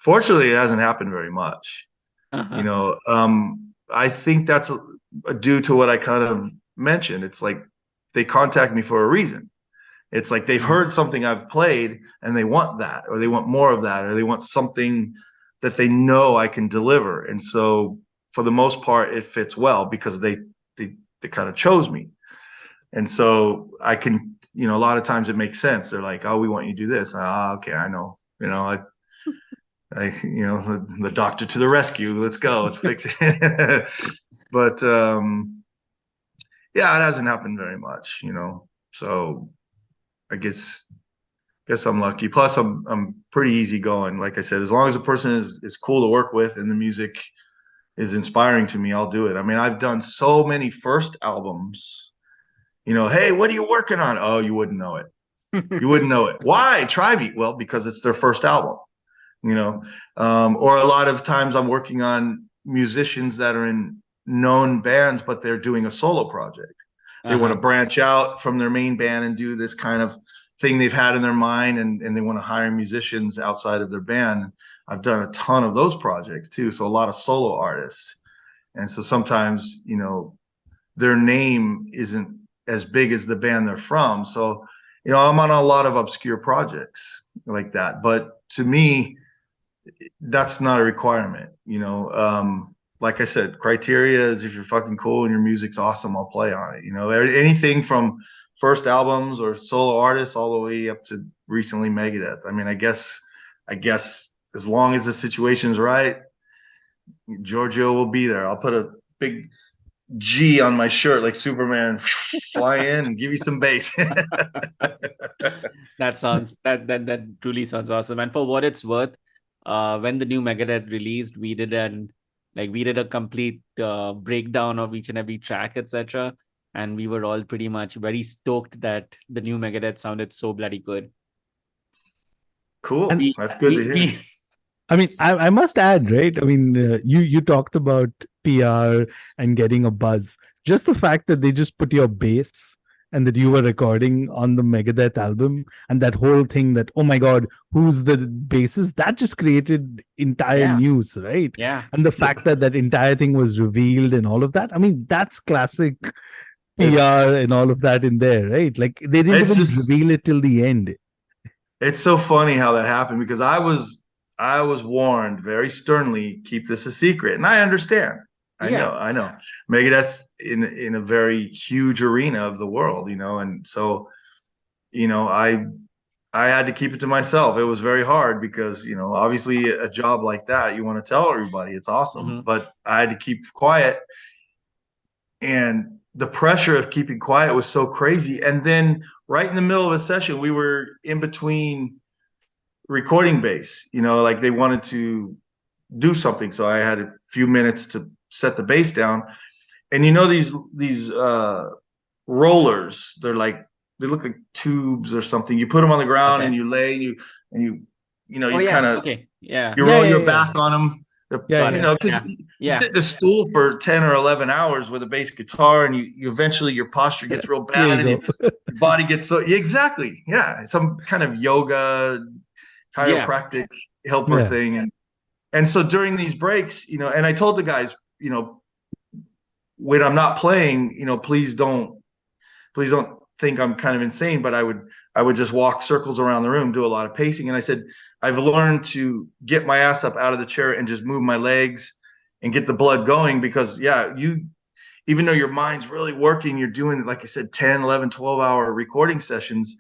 Fortunately, it hasn't happened very much. Uh-huh. I think that's due to what I kind of mentioned. It's like they contact me for a reason. It's like they've heard something I've played and they want that, or they want more of that, or they want something that they know I can deliver. And so for the most part, it fits well, because they kind of chose me. And so I can, a lot of times it makes sense. They're like, oh, we want you to do this. Okay, I know. The doctor to the rescue. Let's go. Let's fix it. But yeah, it hasn't happened very much, So I guess I'm lucky. Plus, I'm pretty easygoing. Like I said, as long as the person is cool to work with and the music is inspiring to me, I'll do it. I've done so many first albums. Hey, what are you working on? Oh, you wouldn't know it. You wouldn't know it. Why? Try me. Well, because it's their first album. Or a lot of times I'm working on musicians that are in known bands, but they're doing a solo project. They want to branch out from their main band and do this kind of thing they've had in their mind, and they want to hire musicians outside of their band. I've done a ton of those projects too. So a lot of solo artists. And so sometimes, their name isn't as big as the band they're from. So, I'm on a lot of obscure projects like that. But to me, that's not a requirement. Like I said, criteria is, if you're fucking cool and your music's awesome, I'll play on it. Anything from first albums or solo artists all the way up to recently Megadeth. I guess as long as the situation's right, Giorgio will be there. I'll put a big G on my shirt like Superman, fly in and give you some bass. That truly sounds awesome. And for what it's worth, when the new Megadeth released, we did a complete breakdown of each and every track, etc. and we were all pretty much very stoked that the new Megadeth sounded so bloody good. Cool. And That's good to We- hear. we- I mean, I must add, right? I mean, you talked about PR and getting a buzz. Just the fact that they just put your bass and that you were recording on the Megadeth album and that whole thing that, oh my God, who's the bassist? That just created entire Yeah. news, right? yeah, And the fact that that entire thing was revealed and all of that. I mean, that's classic PR It's- and all of that in there, right? Like they didn't It's even just- reveal it till the end. It's so funny how that happened because I was warned very sternly, keep this a secret. And I understand. I Yeah. know. Megadeth's in a very huge arena of the world, and so, I had to keep it to myself. It was very hard because, obviously a job like that, you want to tell everybody it's awesome, Mhm. but I had to keep quiet. And the pressure of keeping quiet was so crazy. And then right in the middle of a session, we were in between recording bass, like they wanted to do something. So I had a few minutes to set the bass down. And these rollers, they look like tubes or something. You put them on the ground Okay. and you lay and you Oh yeah. kind of Okay. Yeah. you Yeah, roll yeah, your yeah. back on them. Yeah, Got it. Because Yeah. you sit in a stool for 10 or 11 hours with a bass guitar, and you eventually your posture gets real There bad, you and go. your body gets so exactly, yeah, some kind of yoga, chiropractic helper Yeah. thing, and so during these breaks, and I told the guys, when I'm not playing, please don't think I'm kind of insane, but I would just walk circles around the room, do a lot of pacing. And I said, I've learned to get my ass up out of the chair and just move my legs and get the blood going because even though your mind's really working, you're doing, like I said, 10, 11, 12-hour recording sessions.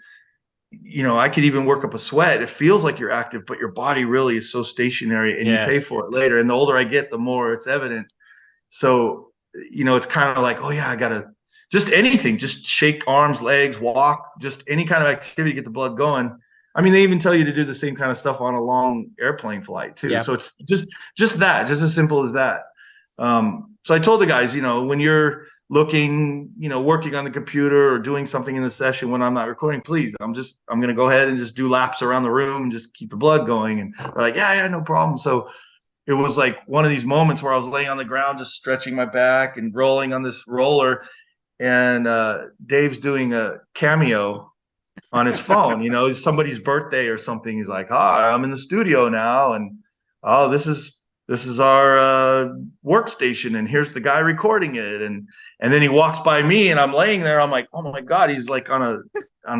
I could even work up a sweat. It feels like you're active, but your body really is so stationary, and you pay for it later. And the older I get, the more it's evident. So, it's kind of like, oh yeah, I gotta just anything, just shake arms, legs, walk, just any kind of activity to get the blood going. I mean, they even tell you to do the same kind of stuff on a long airplane flight too. Yeah. So it's just as simple as that. So I told the guys, when you're looking, working on the computer or doing something in the session when I'm not recording, please, I'm going to go ahead and just do laps around the room and just keep the blood going. And they're like, yeah, no problem. So it was like one of these moments where I was laying on the ground, just stretching my back and rolling on this roller. And Dave's doing a cameo on his phone. It's somebody's birthday or something. He's like, "Hi, I'm in the studio now, and oh, this is our workstation, and here's the guy recording it." And then he walks by me, and I'm laying there. I'm like, "Oh my God, he's like on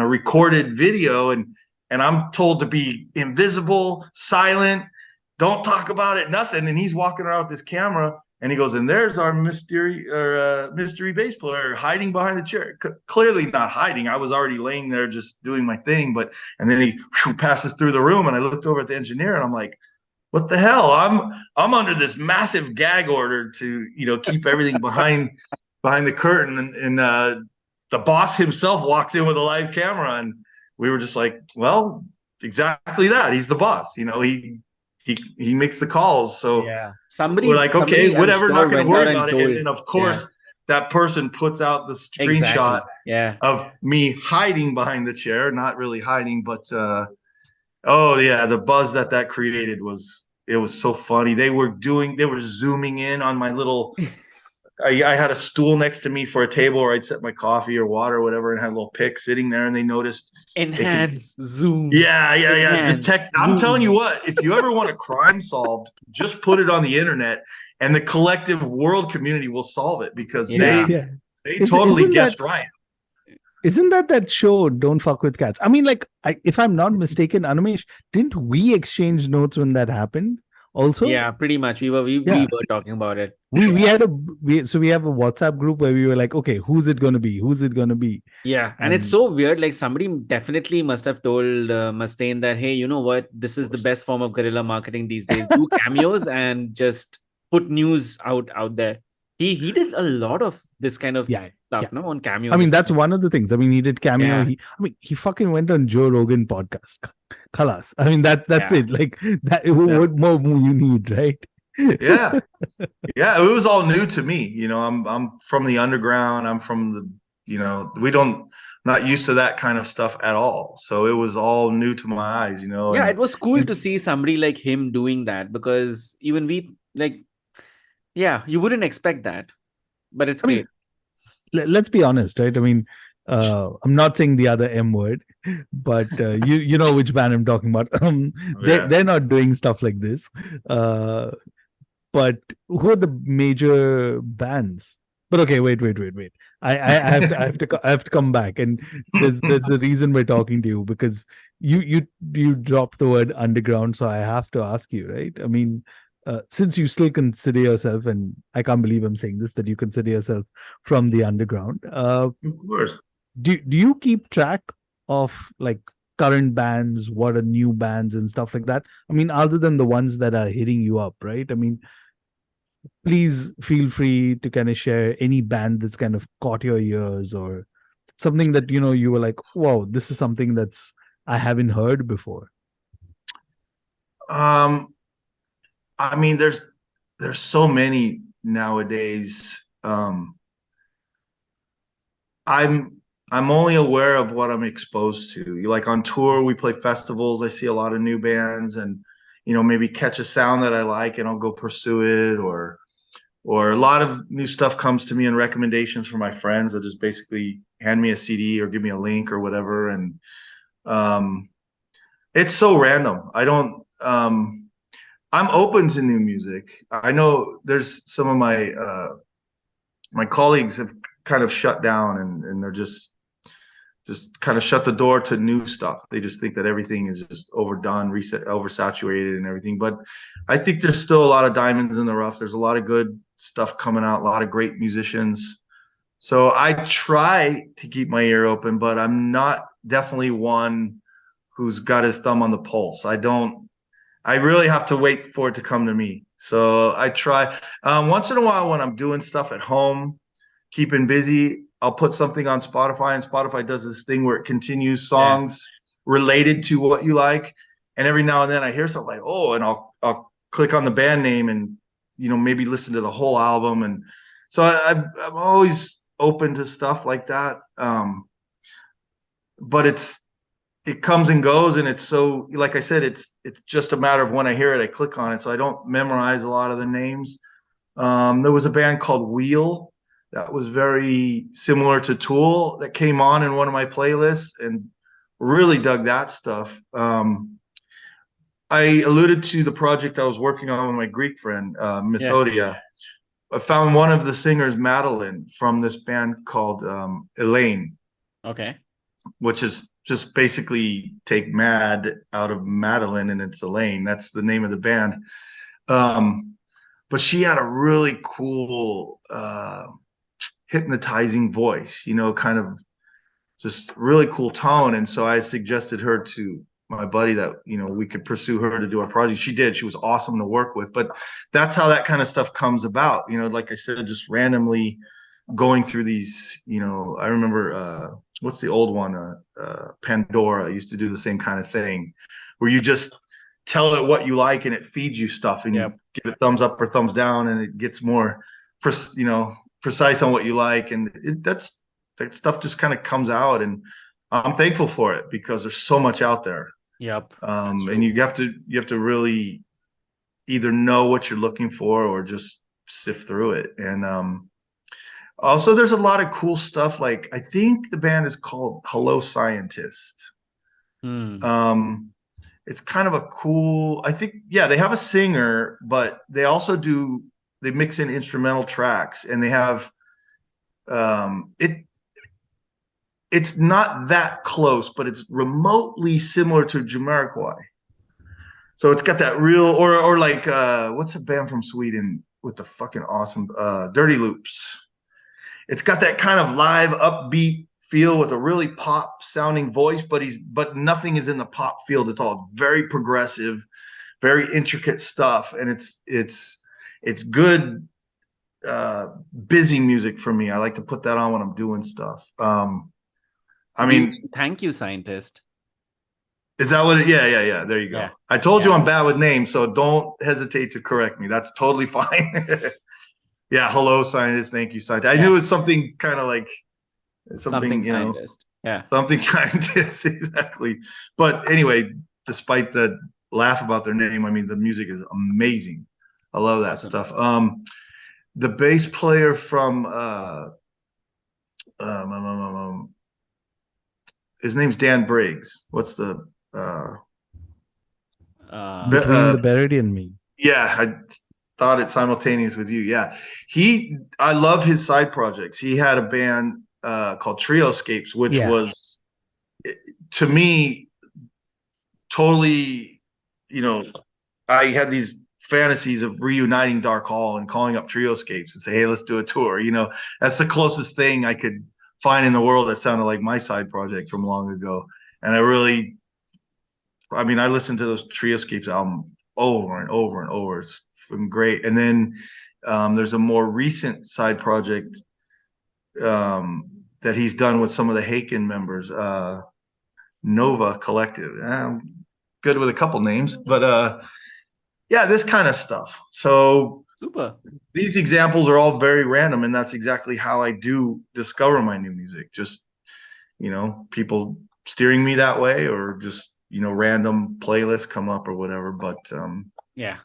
a recorded video," and I'm told to be invisible, silent, don't talk about it, nothing. And he's walking around with this camera. And he goes, and there's our mystery bass player hiding behind the chair. Clearly not hiding. I was already laying there just doing my thing. And then he passes through the room, and I looked over at the engineer, and I'm like, what the hell? I'm under this massive gag order to keep everything behind the curtain. And the boss himself walks in with a live camera, and we were just like, well, exactly that. He's the boss. He makes the calls. So Yeah. Somebody we're like, okay, I'm whatever, sure not going to went out worry and about it. told- And then of course that person puts out the screenshot Exactly. Yeah. of me hiding behind the chair, not really hiding, but oh yeah, the buzz that created was so funny. They were zooming in on my little I had a stool next to me for a table where I'd set my coffee or water or whatever, and had a little pick sitting there, and they noticed. Enhance, zoom. Yeah. Enhance, I'm zoom. telling you what, if you ever want a crime solved, just put it on the internet, and the collective world community will solve it because Yeah. they totally Isn't guessed that- right. Isn't that show Don't Fuck with Cats? I mean, like, if I'm not mistaken, Animesh, didn't we exchange notes when that happened? Also, Yeah, pretty much. We were Yeah. talking about it. we have a WhatsApp group where we were like, okay, who's it gonna be? Who's it gonna be? Yeah, and it's And- so weird. Like somebody definitely must have told Mustaine that, hey, you know what? This is the best form of guerrilla marketing these days. Do cameos and just put news out there. He did a lot of this kind of Yeah, stuff, yeah. no, on Cameo. I mean, that's one of the things. I mean, he did cameo. Yeah. He fucking went on Joe Rogan podcast. Khalas. I mean, that's Yeah. it. Like that. What more you need, right? Yeah. It was all new to me. I'm from the underground. I'm from we don't not used to that kind of stuff at all. So it was all new to my eyes, Yeah, it and was cool to see somebody like him doing that, because even we like, yeah, you wouldn't expect that, but it's I mean, great. let's be honest, right? I mean, I'm not saying the other M word, but you know which band I'm talking about. They're not doing stuff like this. But who are the major bands? But okay, wait. I have to come back, and there's a reason we're talking to you, because you dropped the word underground, so I have to ask you, right? I mean, since you still consider yourself, and I can't believe I'm saying this, that you consider yourself from the underground. Of course. Do you keep track of like current bands, what are new bands and stuff like that? I mean, other than the ones that are hitting you up, right? I mean, please feel free to kind of share any band that's kind of caught your ears, or something that you were like, wow, this is something that's I haven't heard before. I mean, there's so many nowadays. I'm only aware of what I'm exposed to. Like on tour, we play festivals. I see a lot of new bands, and maybe catch a sound that I like, and I'll go pursue it. Or a lot of new stuff comes to me in recommendations from my friends that just basically hand me a CD or give me a link or whatever. And it's so random. I don't. I'm open to new music. I know there's some of my colleagues have kind of shut down, and they're just kind of shut the door to new stuff. They just think that everything is just overdone, oversaturated and everything. But I think there's still a lot of diamonds in the rough. There's a lot of good stuff coming out, a lot of great musicians. So I try to keep my ear open, but I'm not definitely one who's got his thumb on the pulse. I really have to wait for it to come to me. So I try once in a while when I'm doing stuff at home, keeping busy, I'll put something on Spotify, and Spotify does this thing where it continues songs related to what you like. And every now and then I hear something like, oh, and I'll click on the band name and maybe listen to the whole album. And so I'm always open to stuff like that. But it comes and goes, and it's so, like I said, it's just a matter of when I hear it, I click on it. So I don't memorize a lot of the names. There was a band called Wheel that was very similar to Tool that came on in one of my playlists, and really dug that stuff. I alluded to the project I was working on with my Greek friend, Methodia. I found one of the singers, Madeline, from this band called Elaine. Okay. Which is just basically take Mad out of Madeline and it's Elaine. That's the name of the band. But she had a really cool hypnotizing voice, kind of just really cool tone. And so I suggested her to my buddy that we could pursue her to do our project. She did. She was awesome to work with. But that's how that kind of stuff comes about. Like I said, just randomly going through these. I remember what's the old one? Pandora used to do the same kind of thing, where you just tell it what you like and it feeds you stuff, and you give it thumbs up or thumbs down, and it gets more precise on what you like. And that stuff just kind of comes out, and I'm thankful for it because there's so much out there. And you have to really either know what you're looking for or just sift through it. And also there's a lot of cool stuff. Like I think the band is called Hello Scientist. It's kind of a cool, I think, they have a singer, but they also they mix in instrumental tracks, and they have it's not that close, but it's remotely similar to Jamiroquai. So it's got that real, or like what's a band from Sweden with the fucking awesome Dirty Loops. It's got that kind of live upbeat feel with a really pop sounding voice, but nothing is in the pop field at all. Very progressive, very intricate stuff, and it's good busy music for me. I like to put that on when I'm doing stuff. I mean, thank you, Scientist. Is that what it? Yeah. There you go. I told you I'm bad with names, so don't hesitate to correct me. That's totally fine. Hello, Scientist. Thank you, Scientist. I knew it was something kind of like Something you know, scientist. Yeah. something scientist, exactly. But anyway, despite the laugh about their name, I mean, the music is amazing. I love that Awesome. stuff. The bass player from um, um, um, um, his name's Dan Briggs. What's the Between the uh, Buried and Me. yeah, I thought it simultaneous with you. Yeah. I love his side projects. He had a band called Trioscapes, which Yeah. was to me totally, you know, I had these fantasies of reuniting Dark Hall and calling up Trioscapes and say, hey, let's do a tour. You know, that's the closest thing I could find in the world that sounded like my side project from long ago. And I mean, I listened to those Trioscapes album over and over and over. It's been great. And then there's a more recent side project that he's done with some of the Haken members, Nova Collective. I'm good with a couple names, but yeah, this kind of stuff. So Super. these examples are all very random, and that's exactly how I do discover my new music. Just, you know, people steering me that way, or just, you know, random playlists come up or whatever. But Yeah.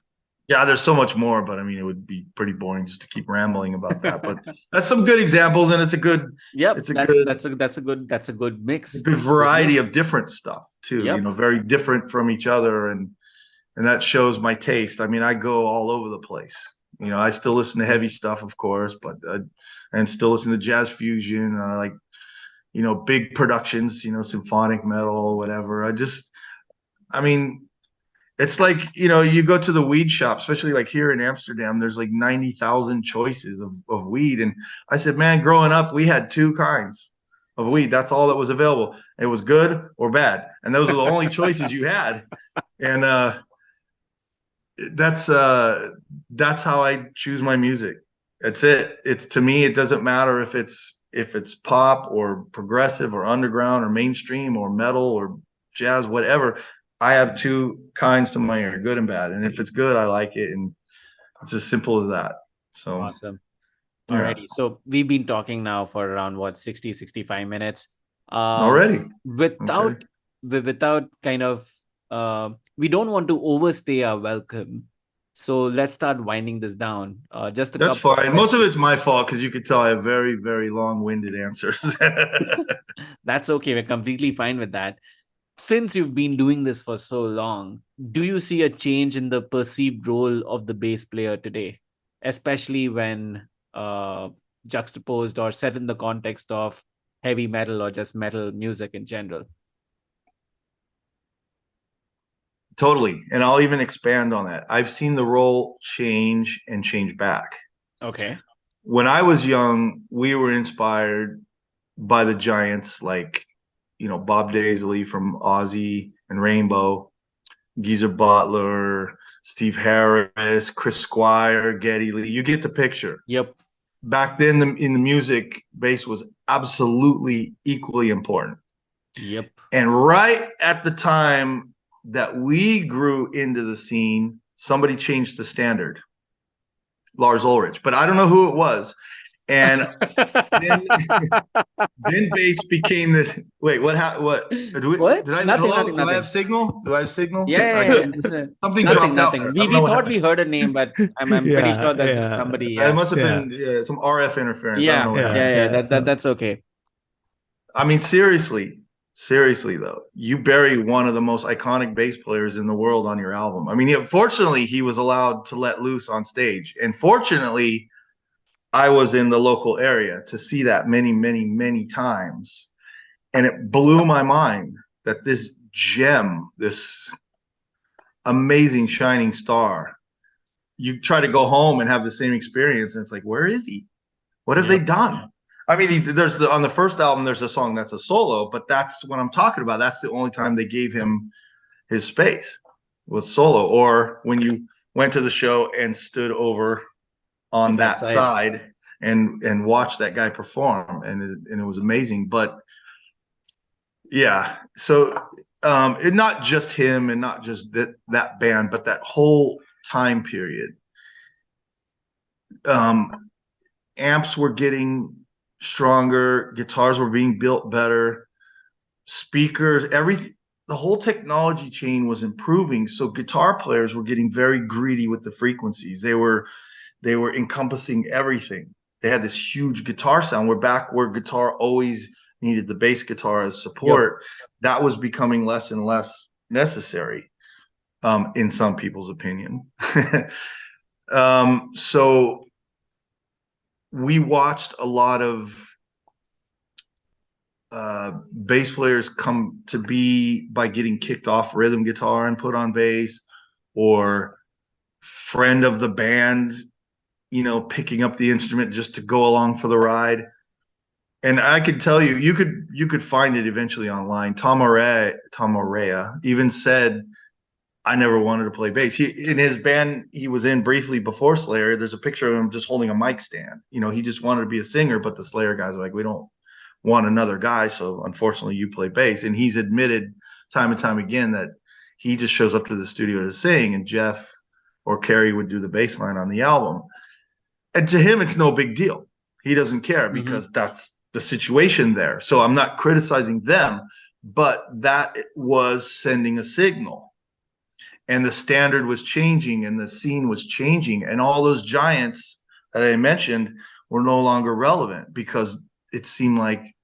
yeah, there's so much more, but I mean, it would be pretty boring just to keep rambling about that. But that's some good examples, and Yep. it's a That's good that's a good mix. good That's a good variety mix. of different stuff too. You Yep. know, very different from each other, and that shows my taste. I mean, I go all over the place. You know, I still listen to heavy stuff, of course, but and still listen to jazz fusion, like, you know, big productions, you know, symphonic metal, whatever. I mean, it's like, you know, you go to the weed shop, especially like here in Amsterdam, there's like 90,000 choices of weed. And I said, man, growing up, we had two kinds of weed. That's all that was available. It was good or bad. And those were the only choices you had. And that's how I choose my music. That's it. It's, to me, it doesn't matter if it's pop or progressive or underground or mainstream or metal or jazz, whatever. I have two kinds to my ear, good and bad. And if it's good, I like it, and it's as simple as that. So Awesome. yeah, Alrighty. So we've been talking now for around what 60, 65 minutes. already. Okay. Without kind of we don't want to overstay our welcome. So let's start winding this down. Just a That's couple of fine. Most of questions. it's my fault because you could tell I have very, very long-winded answers. That's okay. We're completely fine with that. Since you've been doing this for so long, do you see a change in the perceived role of the bass player today, especially when juxtaposed or set in the context of heavy metal or just metal music in general? Totally. And I'll even expand on that. I've seen the role change and change back. Okay. When I was young, we were inspired by the giants like, you know, Bob Daisley from Ozzy and Rainbow, Geezer Butler, Steve Harris, Chris Squire, Geddy Lee. You get the picture. Yep. Back then, in the music, bass was absolutely equally important. Yep. And right at the time that we grew into the scene, somebody changed the standard, Lars Ulrich, but I don't know who it was. And then bass became this. Wait, what? What? Did I? Nothing, Hello? nothing, Do I have nothing. signal? Do I have signal? Yeah. Something Nothing, dropped out there. nothing. I We don't know we what thought happened. we heard a name, but I'm pretty sure that's just Yeah. somebody. It Yeah. must have Yeah. been some RF interference. I don't Yeah. know what Yeah. happened. Yeah. Yeah. That's okay. I mean, seriously though, you bury one of the most iconic bass players in the world on your album. I mean, fortunately, he was allowed to let loose on stage, and fortunately, I was in the local area to see that many, many, many times, and it blew my mind that this gem, this amazing shining star, you try to go home and have the same experience, and it's like, where is he? What have they Yep. done? I mean, there's on the first album, there's a song that's a solo, but that's what I'm talking about. That's the only time they gave him his space was solo, or when you went to the show and stood over on That that side. side and watched that guy perform, and it was amazing. But yeah, so it not just him and not just that band, but that whole time period. Amps were getting stronger, guitars were being built better, speakers, everything. The whole technology chain was improving, so guitar players were getting very greedy with the frequencies. They were encompassing everything. They had this huge guitar sound. We're back where guitar always needed the bass guitar as support. That was becoming less and less necessary, in some people's opinion. So we watched a lot of bass players come to be by getting kicked off rhythm guitar and put on bass, or friend of the band, picking up the instrument just to go along for the ride. And I could tell you, you could find it eventually online. Tom Araya even said, I never wanted to play bass. In his band he was in briefly before Slayer, there's a picture of him just holding a mic stand. He just wanted to be a singer, but the Slayer guys were like, we don't want another guy, so unfortunately you play bass. And he's admitted time and time again that he just shows up to the studio to sing, and Jeff or Kerry would do the bass line on the album. And to him, it's no big deal. He doesn't care because that's the situation there. So I'm not criticizing them, but that was sending a signal. And the standard was changing and the scene was changing. And all those giants that I mentioned were no longer relevant because it seemed like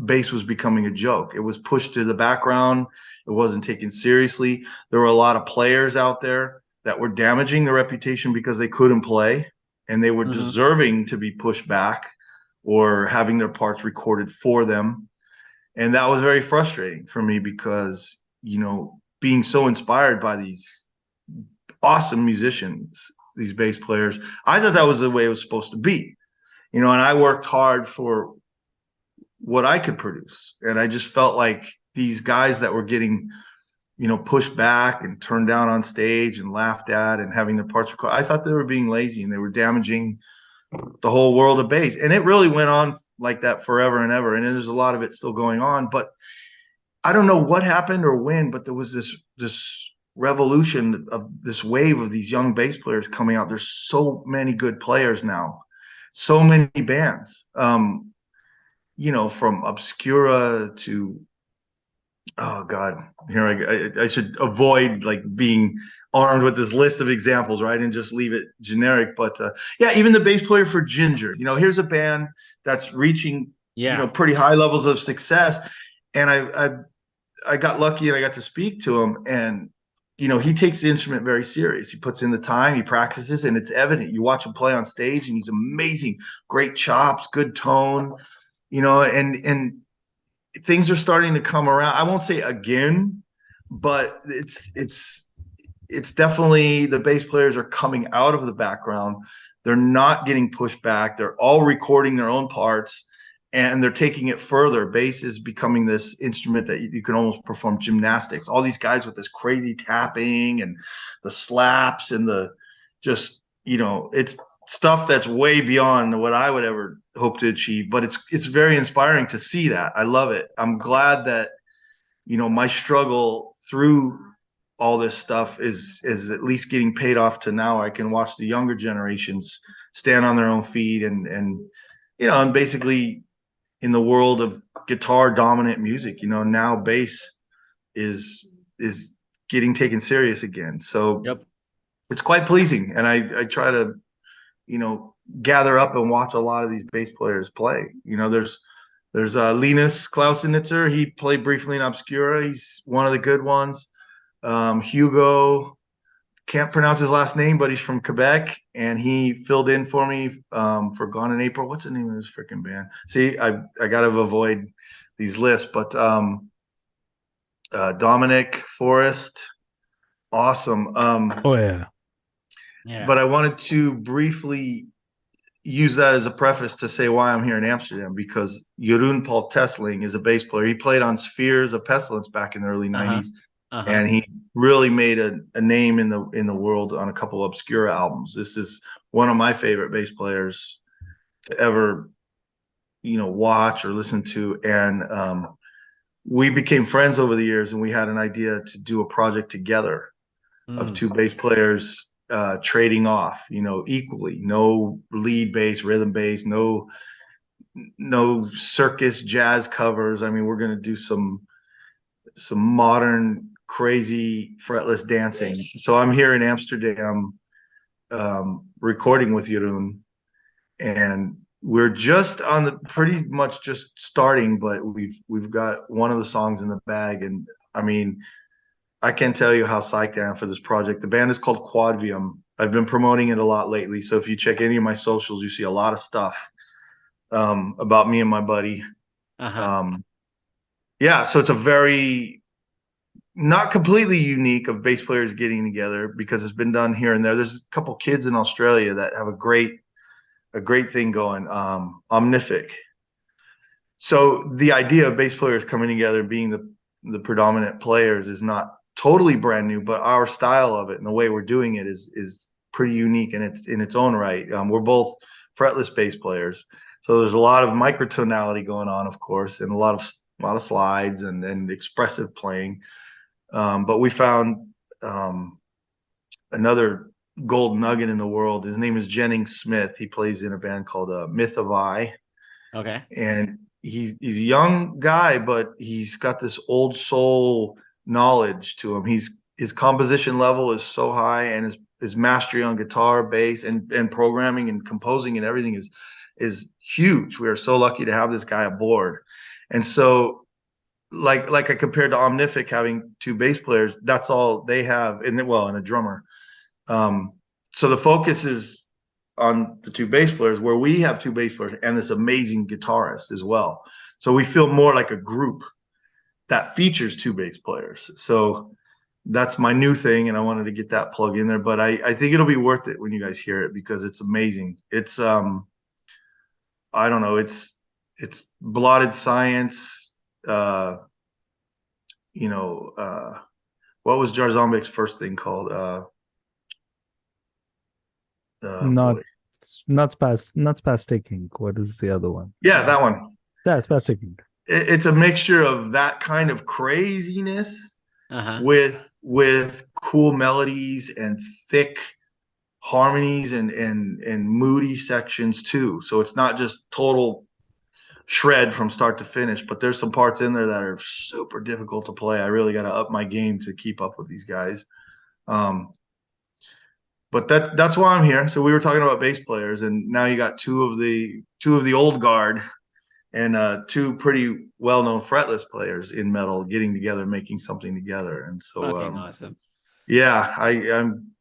bass was becoming a joke. It was pushed to the background. It wasn't taken seriously. There were a lot of players out there that were damaging their reputation because they couldn't play, and they were deserving to be pushed back or having their parts recorded for them. And that was very frustrating for me because, being so inspired by these awesome musicians, these bass players, I thought that was the way it was supposed to be. And I worked hard for what I could produce. And I just felt like these guys that were getting, pushed back and turned down on stage and laughed at and having their parts recorded, I thought they were being lazy and they were damaging the whole world of bass. And it really went on like that forever and ever. And there's a lot of it still going on, but I don't know what happened or when, but there was this revolution of this wave of these young bass players coming out. There's so many good players now, so many bands, from Obscura to, oh God, here I should avoid like being armed with this list of examples, right? And just leave it generic. But yeah, even the bass player for Ginger, here's a band that's reaching, pretty high levels of success. And I got lucky and I got to speak to him, and he takes the instrument very serious. He puts in the time, he practices, and it's evident. You watch him play on stage and he's amazing, great chops, good tone, and things are starting to come around. I won't say again, but it's definitely, the bass players are coming out of the background. They're not getting pushed back. They're all recording their own parts, and they're taking it further. Bass is becoming this instrument that you can almost perform gymnastics. All these guys with this crazy tapping and the slaps and the just, it's stuff that's way beyond what I would ever hope to achieve. But it's very inspiring to see that. I love it. I'm glad that, my struggle through all this stuff is at least getting paid off to now. I can watch the younger generations stand on their own feet and basically, in the world of guitar dominant music, now bass is getting taken serious again. So it's quite pleasing. And I try to, gather up and watch a lot of these bass players play. There's Linus Klausenitzer. He played briefly in Obscura. He's one of the good ones. Hugo, can't pronounce his last name, but he's from Quebec, and he filled in for me for Gone in April. What's the name of his freaking band? See, I got to avoid these lists, but Dominic Forrest, awesome. Oh yeah. But I wanted to briefly use that as a preface to say why I'm here in Amsterdam, because Jeroen Paul Tesling is a bass player. He played on Spheres of Pestilence back in the early 90s. And he really made a name in the world on a couple of Obscura albums. This is one of my favorite bass players to ever, watch or listen to. And we became friends over the years, and we had an idea to do a project together of two bass players trading off, equally. No lead bass, rhythm bass, no no circus jazz covers. I mean, we're going to do some modern crazy fretless dancing. So I'm here in Amsterdam recording with Jeroen, and we're just on the pretty much just starting, but we've got one of the songs in the bag. And I mean, I can't tell you how psyched I am for this project. The band is called Quadvium. I've been promoting it a lot lately, so if you check any of my socials, you see a lot of stuff about me and my buddy. Yeah, so it's a very not completely unique of bass players getting together, because it's been done here and there. There's a couple kids in Australia that have a great thing going, Omnific. So the idea of bass players coming together, being the predominant players, is not totally brand new, but our style of it and the way we're doing it is pretty unique in its own right. We're both fretless bass players, so there's a lot of microtonality going on, of course, and a lot of slides and expressive playing. But we found another gold nugget in the world. His name is Jennings Smith. He plays in a band called Myth of I. Okay. And he's a young guy, but he's got this old soul knowledge to him. His composition level is so high, and his mastery on guitar, bass, and programming and composing and everything is huge. We are so lucky to have this guy aboard. And so like I compared to Omnific having two bass players, that's all they have, and a drummer. So the focus is on the two bass players, where we have two bass players and this amazing guitarist as well. So we feel more like a group that features two bass players. So that's my new thing, and I wanted to get that plug in there. But I think it'll be worth it when you guys hear it, because it's amazing. It's I don't know, it's Blotted Science. What was Jarzombek's first thing called? Not Spastic Ink. What is the other one? Yeah, that one. Yeah, Spastic Ink. It's a mixture of that kind of craziness with cool melodies and thick harmonies and moody sections too. So it's not just total shred from start to finish, but there's some parts in there that are super difficult to play. I really got to up my game to keep up with these guys. But that's why I'm here. So we were talking about bass players, and now you got two of the old guard and two pretty well-known fretless players in metal getting together, making something together. And so awesome. Yeah, I'm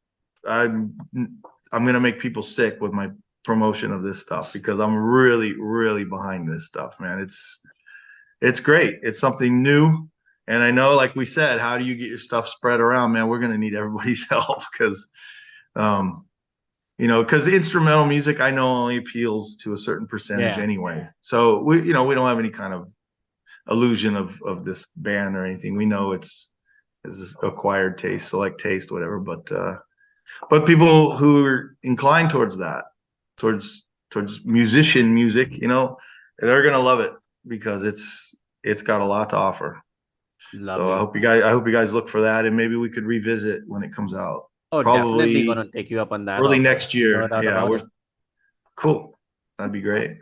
gonna make people sick with my promotion of this stuff, because I'm really, really behind this stuff, man. It's great. It's something new. And I know, like we said, how do you get your stuff spread around, man? We're gonna need everybody's help, because because instrumental music, I know, only appeals to a certain percentage anyway. So we don't have any kind of illusion of this band or anything. We know it's acquired taste, select taste, whatever. But people who are inclined towards that, towards musician music, they're gonna love it, because it's got a lot to offer. Lovely. So I hope you guys look for that, and maybe we could revisit when it comes out. Oh, Probably definitely gonna take you up on that. Early next year. No doubt Yeah, about it. Cool. That'd be great.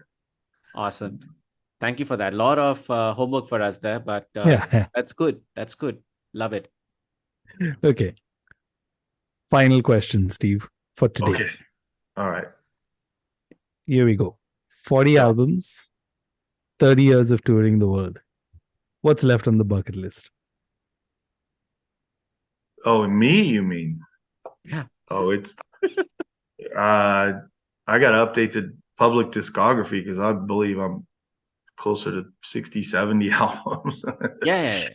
Awesome. Thank you for that. A lot of homework for us there, but that's good. That's good. Love it. Okay. Final question, Steve, for today. Okay. All right. Here we go. 40 albums, 30 years of touring the world. What's left on the bucket list? Oh, me, you mean? Yeah. Oh, it's I got to update the public discography, because I believe I'm closer to 60, 70 albums. Yeah.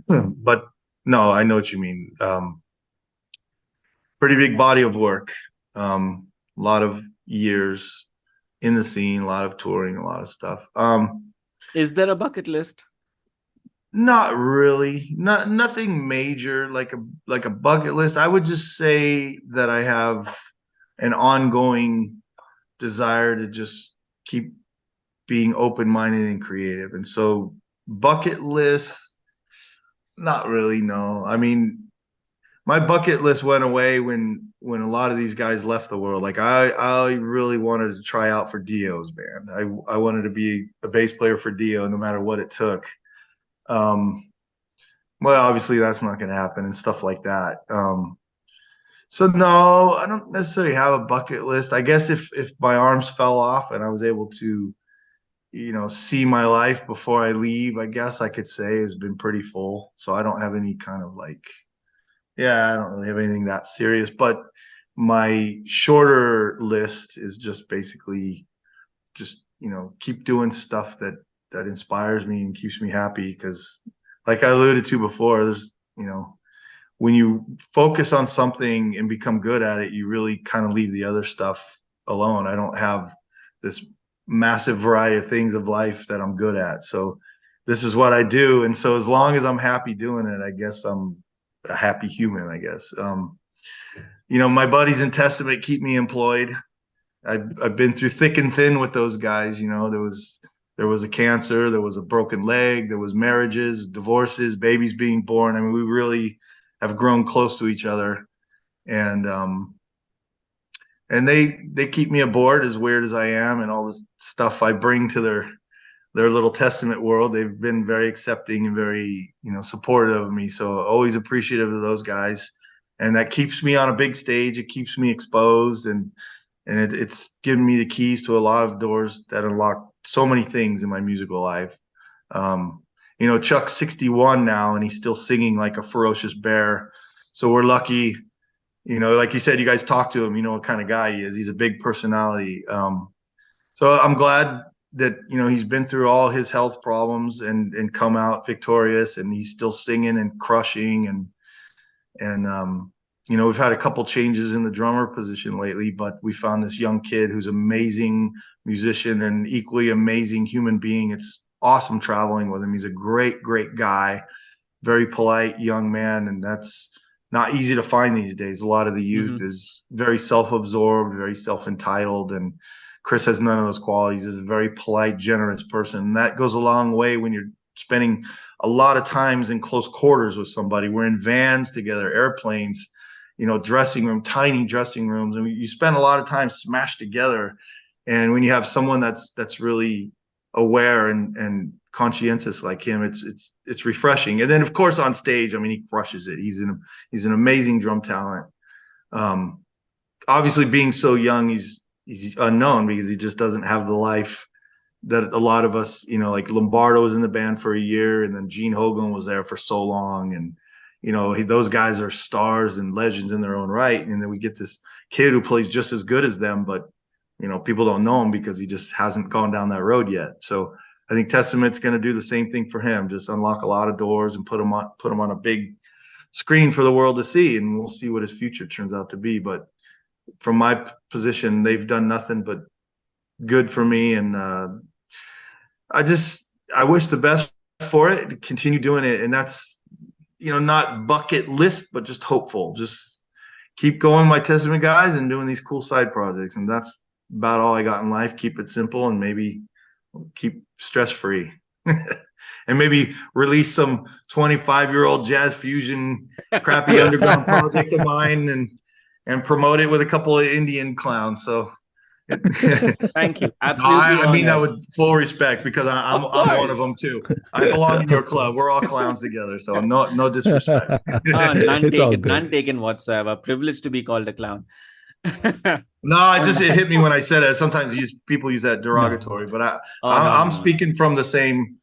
But no, I know what you mean. Pretty big body of work. A lot of years in the scene, a lot of touring, a lot of stuff. Is there a bucket list? Not really. Nothing major like a bucket list. I would just say that I have an ongoing desire to just keep being open-minded and creative. And so bucket list, not really, no. I mean, my bucket list went away when a lot of these guys left the world. Like I really wanted to try out for Dio's band. I wanted to be a bass player for Dio no matter what it took. Well, obviously that's not going to happen and stuff like that. So no, I don't necessarily have a bucket list. I guess if my arms fell off and I was able to, see my life before I leave, I guess I could say has been pretty full. So I don't have any kind of like, yeah, I don't really have anything that serious. But my shorter list is just basically just, keep doing stuff that inspires me and keeps me happy. Because like I alluded to before, there's, when you focus on something and become good at it, you really kind of leave the other stuff alone. I don't have this massive variety of things of life that I'm good at. So this is what I do. And so as long as I'm happy doing it, I guess I'm a happy human, I guess. My buddies in Testament keep me employed. I've been through thick and thin with those guys. There was a cancer, there was a broken leg, there was marriages, divorces, babies being born. I mean, we really have grown close to each other, and they keep me aboard, as weird as I am, and all this stuff I bring to their little Testament world. They've been very accepting and very supportive of me. So always appreciative of those guys, and that keeps me on a big stage. It keeps me exposed, and it's given me the keys to a lot of doors that unlock so many things in my musical life. Chuck's 61 now, and he's still singing like a ferocious bear. So we're lucky, like you said, you guys talk to him, what kind of guy he is. He's a big personality. So I'm glad that, he's been through all his health problems and come out victorious, and he's still singing and crushing. And we've had a couple changes in the drummer position lately, but we found this young kid who's amazing musician and equally amazing human being. It's awesome traveling with him. He's a great, great guy, very polite young man, and that's not easy to find these days. A lot of the youth is very self-absorbed, very self-entitled, and Chris has none of those qualities. He's a very polite, generous person. And that goes a long way when you're spending a lot of times in close quarters with somebody. We're in vans together, airplanes, dressing room, tiny dressing rooms, and you spend a lot of time smashed together. And when you have someone that's really aware and conscientious like him, it's refreshing. And then of course on stage, I mean, he crushes it. He's an amazing drum talent. Obviously being so young, he's unknown because he just doesn't have the life that a lot of us, like Lombardo was in the band for a year, and then Gene Hogan was there for so long, and those guys are stars and legends in their own right. And then we get this kid who plays just as good as them, but people don't know him because he just hasn't gone down that road yet. So I think Testament's going to do the same thing for him, just unlock a lot of doors and put him on a big screen for the world to see, and we'll see what his future turns out to be. But from my position, they've done nothing but good for me, and I wish the best for it, to continue doing it. And that's not bucket list, but just hopeful. Just keep going, my Testament guys, and doing these cool side projects. And that's about all I got in life. Keep it simple and maybe keep stress free. And maybe release some 25-year-old jazz fusion crappy underground project of mine and promote it with a couple of Indian clowns. So Thank you. Absolutely. I mean that with full respect, because I'm one of them too. I belong in your club. We're all clowns together, so no disrespect. None It's all taken, good. none taken whatsoever. Privileged to be called a clown. No, it hit me when I said it. Sometimes people use that derogatory, but I'm speaking from the same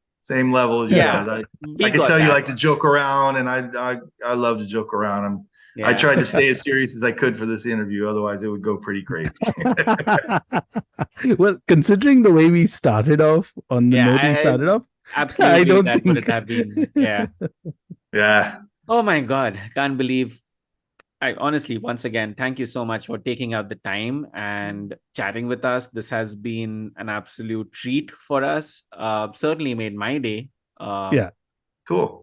level as you guys. I can tell you like to joke around, and I love to joke around. I tried to stay as serious as I could for this interview, otherwise it would go pretty crazy. Well, considering the way we started off on the note we started off, absolutely, I don't that think would have been. Yeah. Oh my God, can't believe. I honestly, once again, thank you so much for taking out the time and chatting with us. This has been an absolute treat for us. Certainly made my day. Yeah. Cool.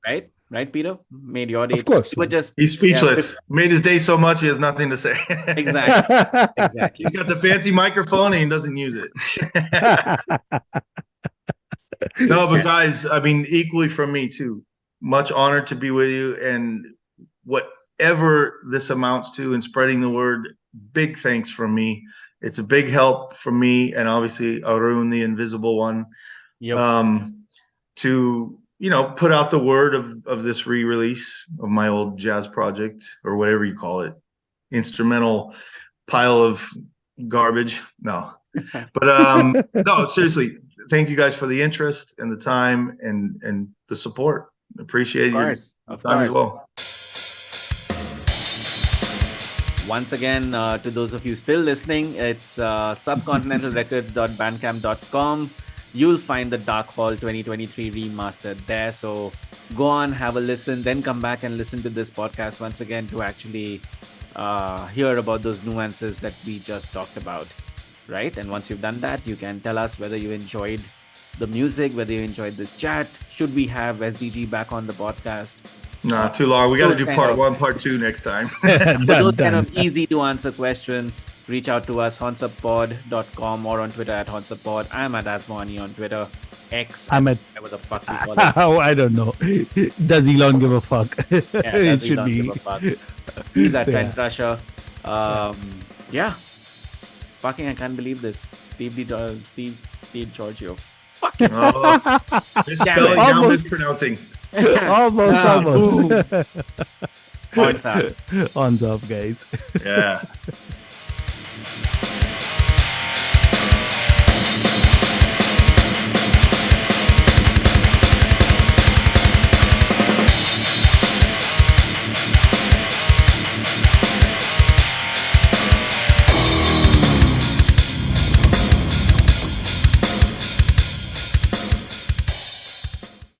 Right, Peter? Made your day. Of course. He's speechless. Made his day so much he has nothing to say. Exactly. He's got the fancy microphone and he doesn't use it. No, but guys, I mean, equally from me too. Much honored to be with you. And what whatever this amounts to in spreading the word, big thanks from me. It's a big help from me and obviously Arun, the invisible one, to put out the word of this re-release of my old jazz project, or whatever you call it, instrumental pile of garbage. No, but no, seriously, thank you guys for the interest and the time and the support. Appreciate your time as well. Once again, to those of you still listening, it's subcontinentalrecords.bandcamp.com. You'll find the Dark Hall 2023 remastered there. So go on, have a listen, then come back and listen to this podcast once again to actually hear about those nuances that we just talked about, right? And once you've done that, you can tell us whether you enjoyed the music, whether you enjoyed this chat. Should we have SDG back on the podcast? Nah, too long. We got to do part 1, part 2 next time. For those kind of easy to answer questions, reach out to us, honsapod.com, or on Twitter at honsapod. I'm at Asmani on Twitter. X. I'm at whatever the fuck we call it. I don't know. Does Elon give a fuck? Yeah, It should be. give a fuck. He's at So, Trent Crusher. Yeah. Fucking, I can't believe this. Steve DiGiorgio. Fucking. Oh, misspelling, now Almost. mispronouncing. Almost. Points up. On top, guys. Yeah.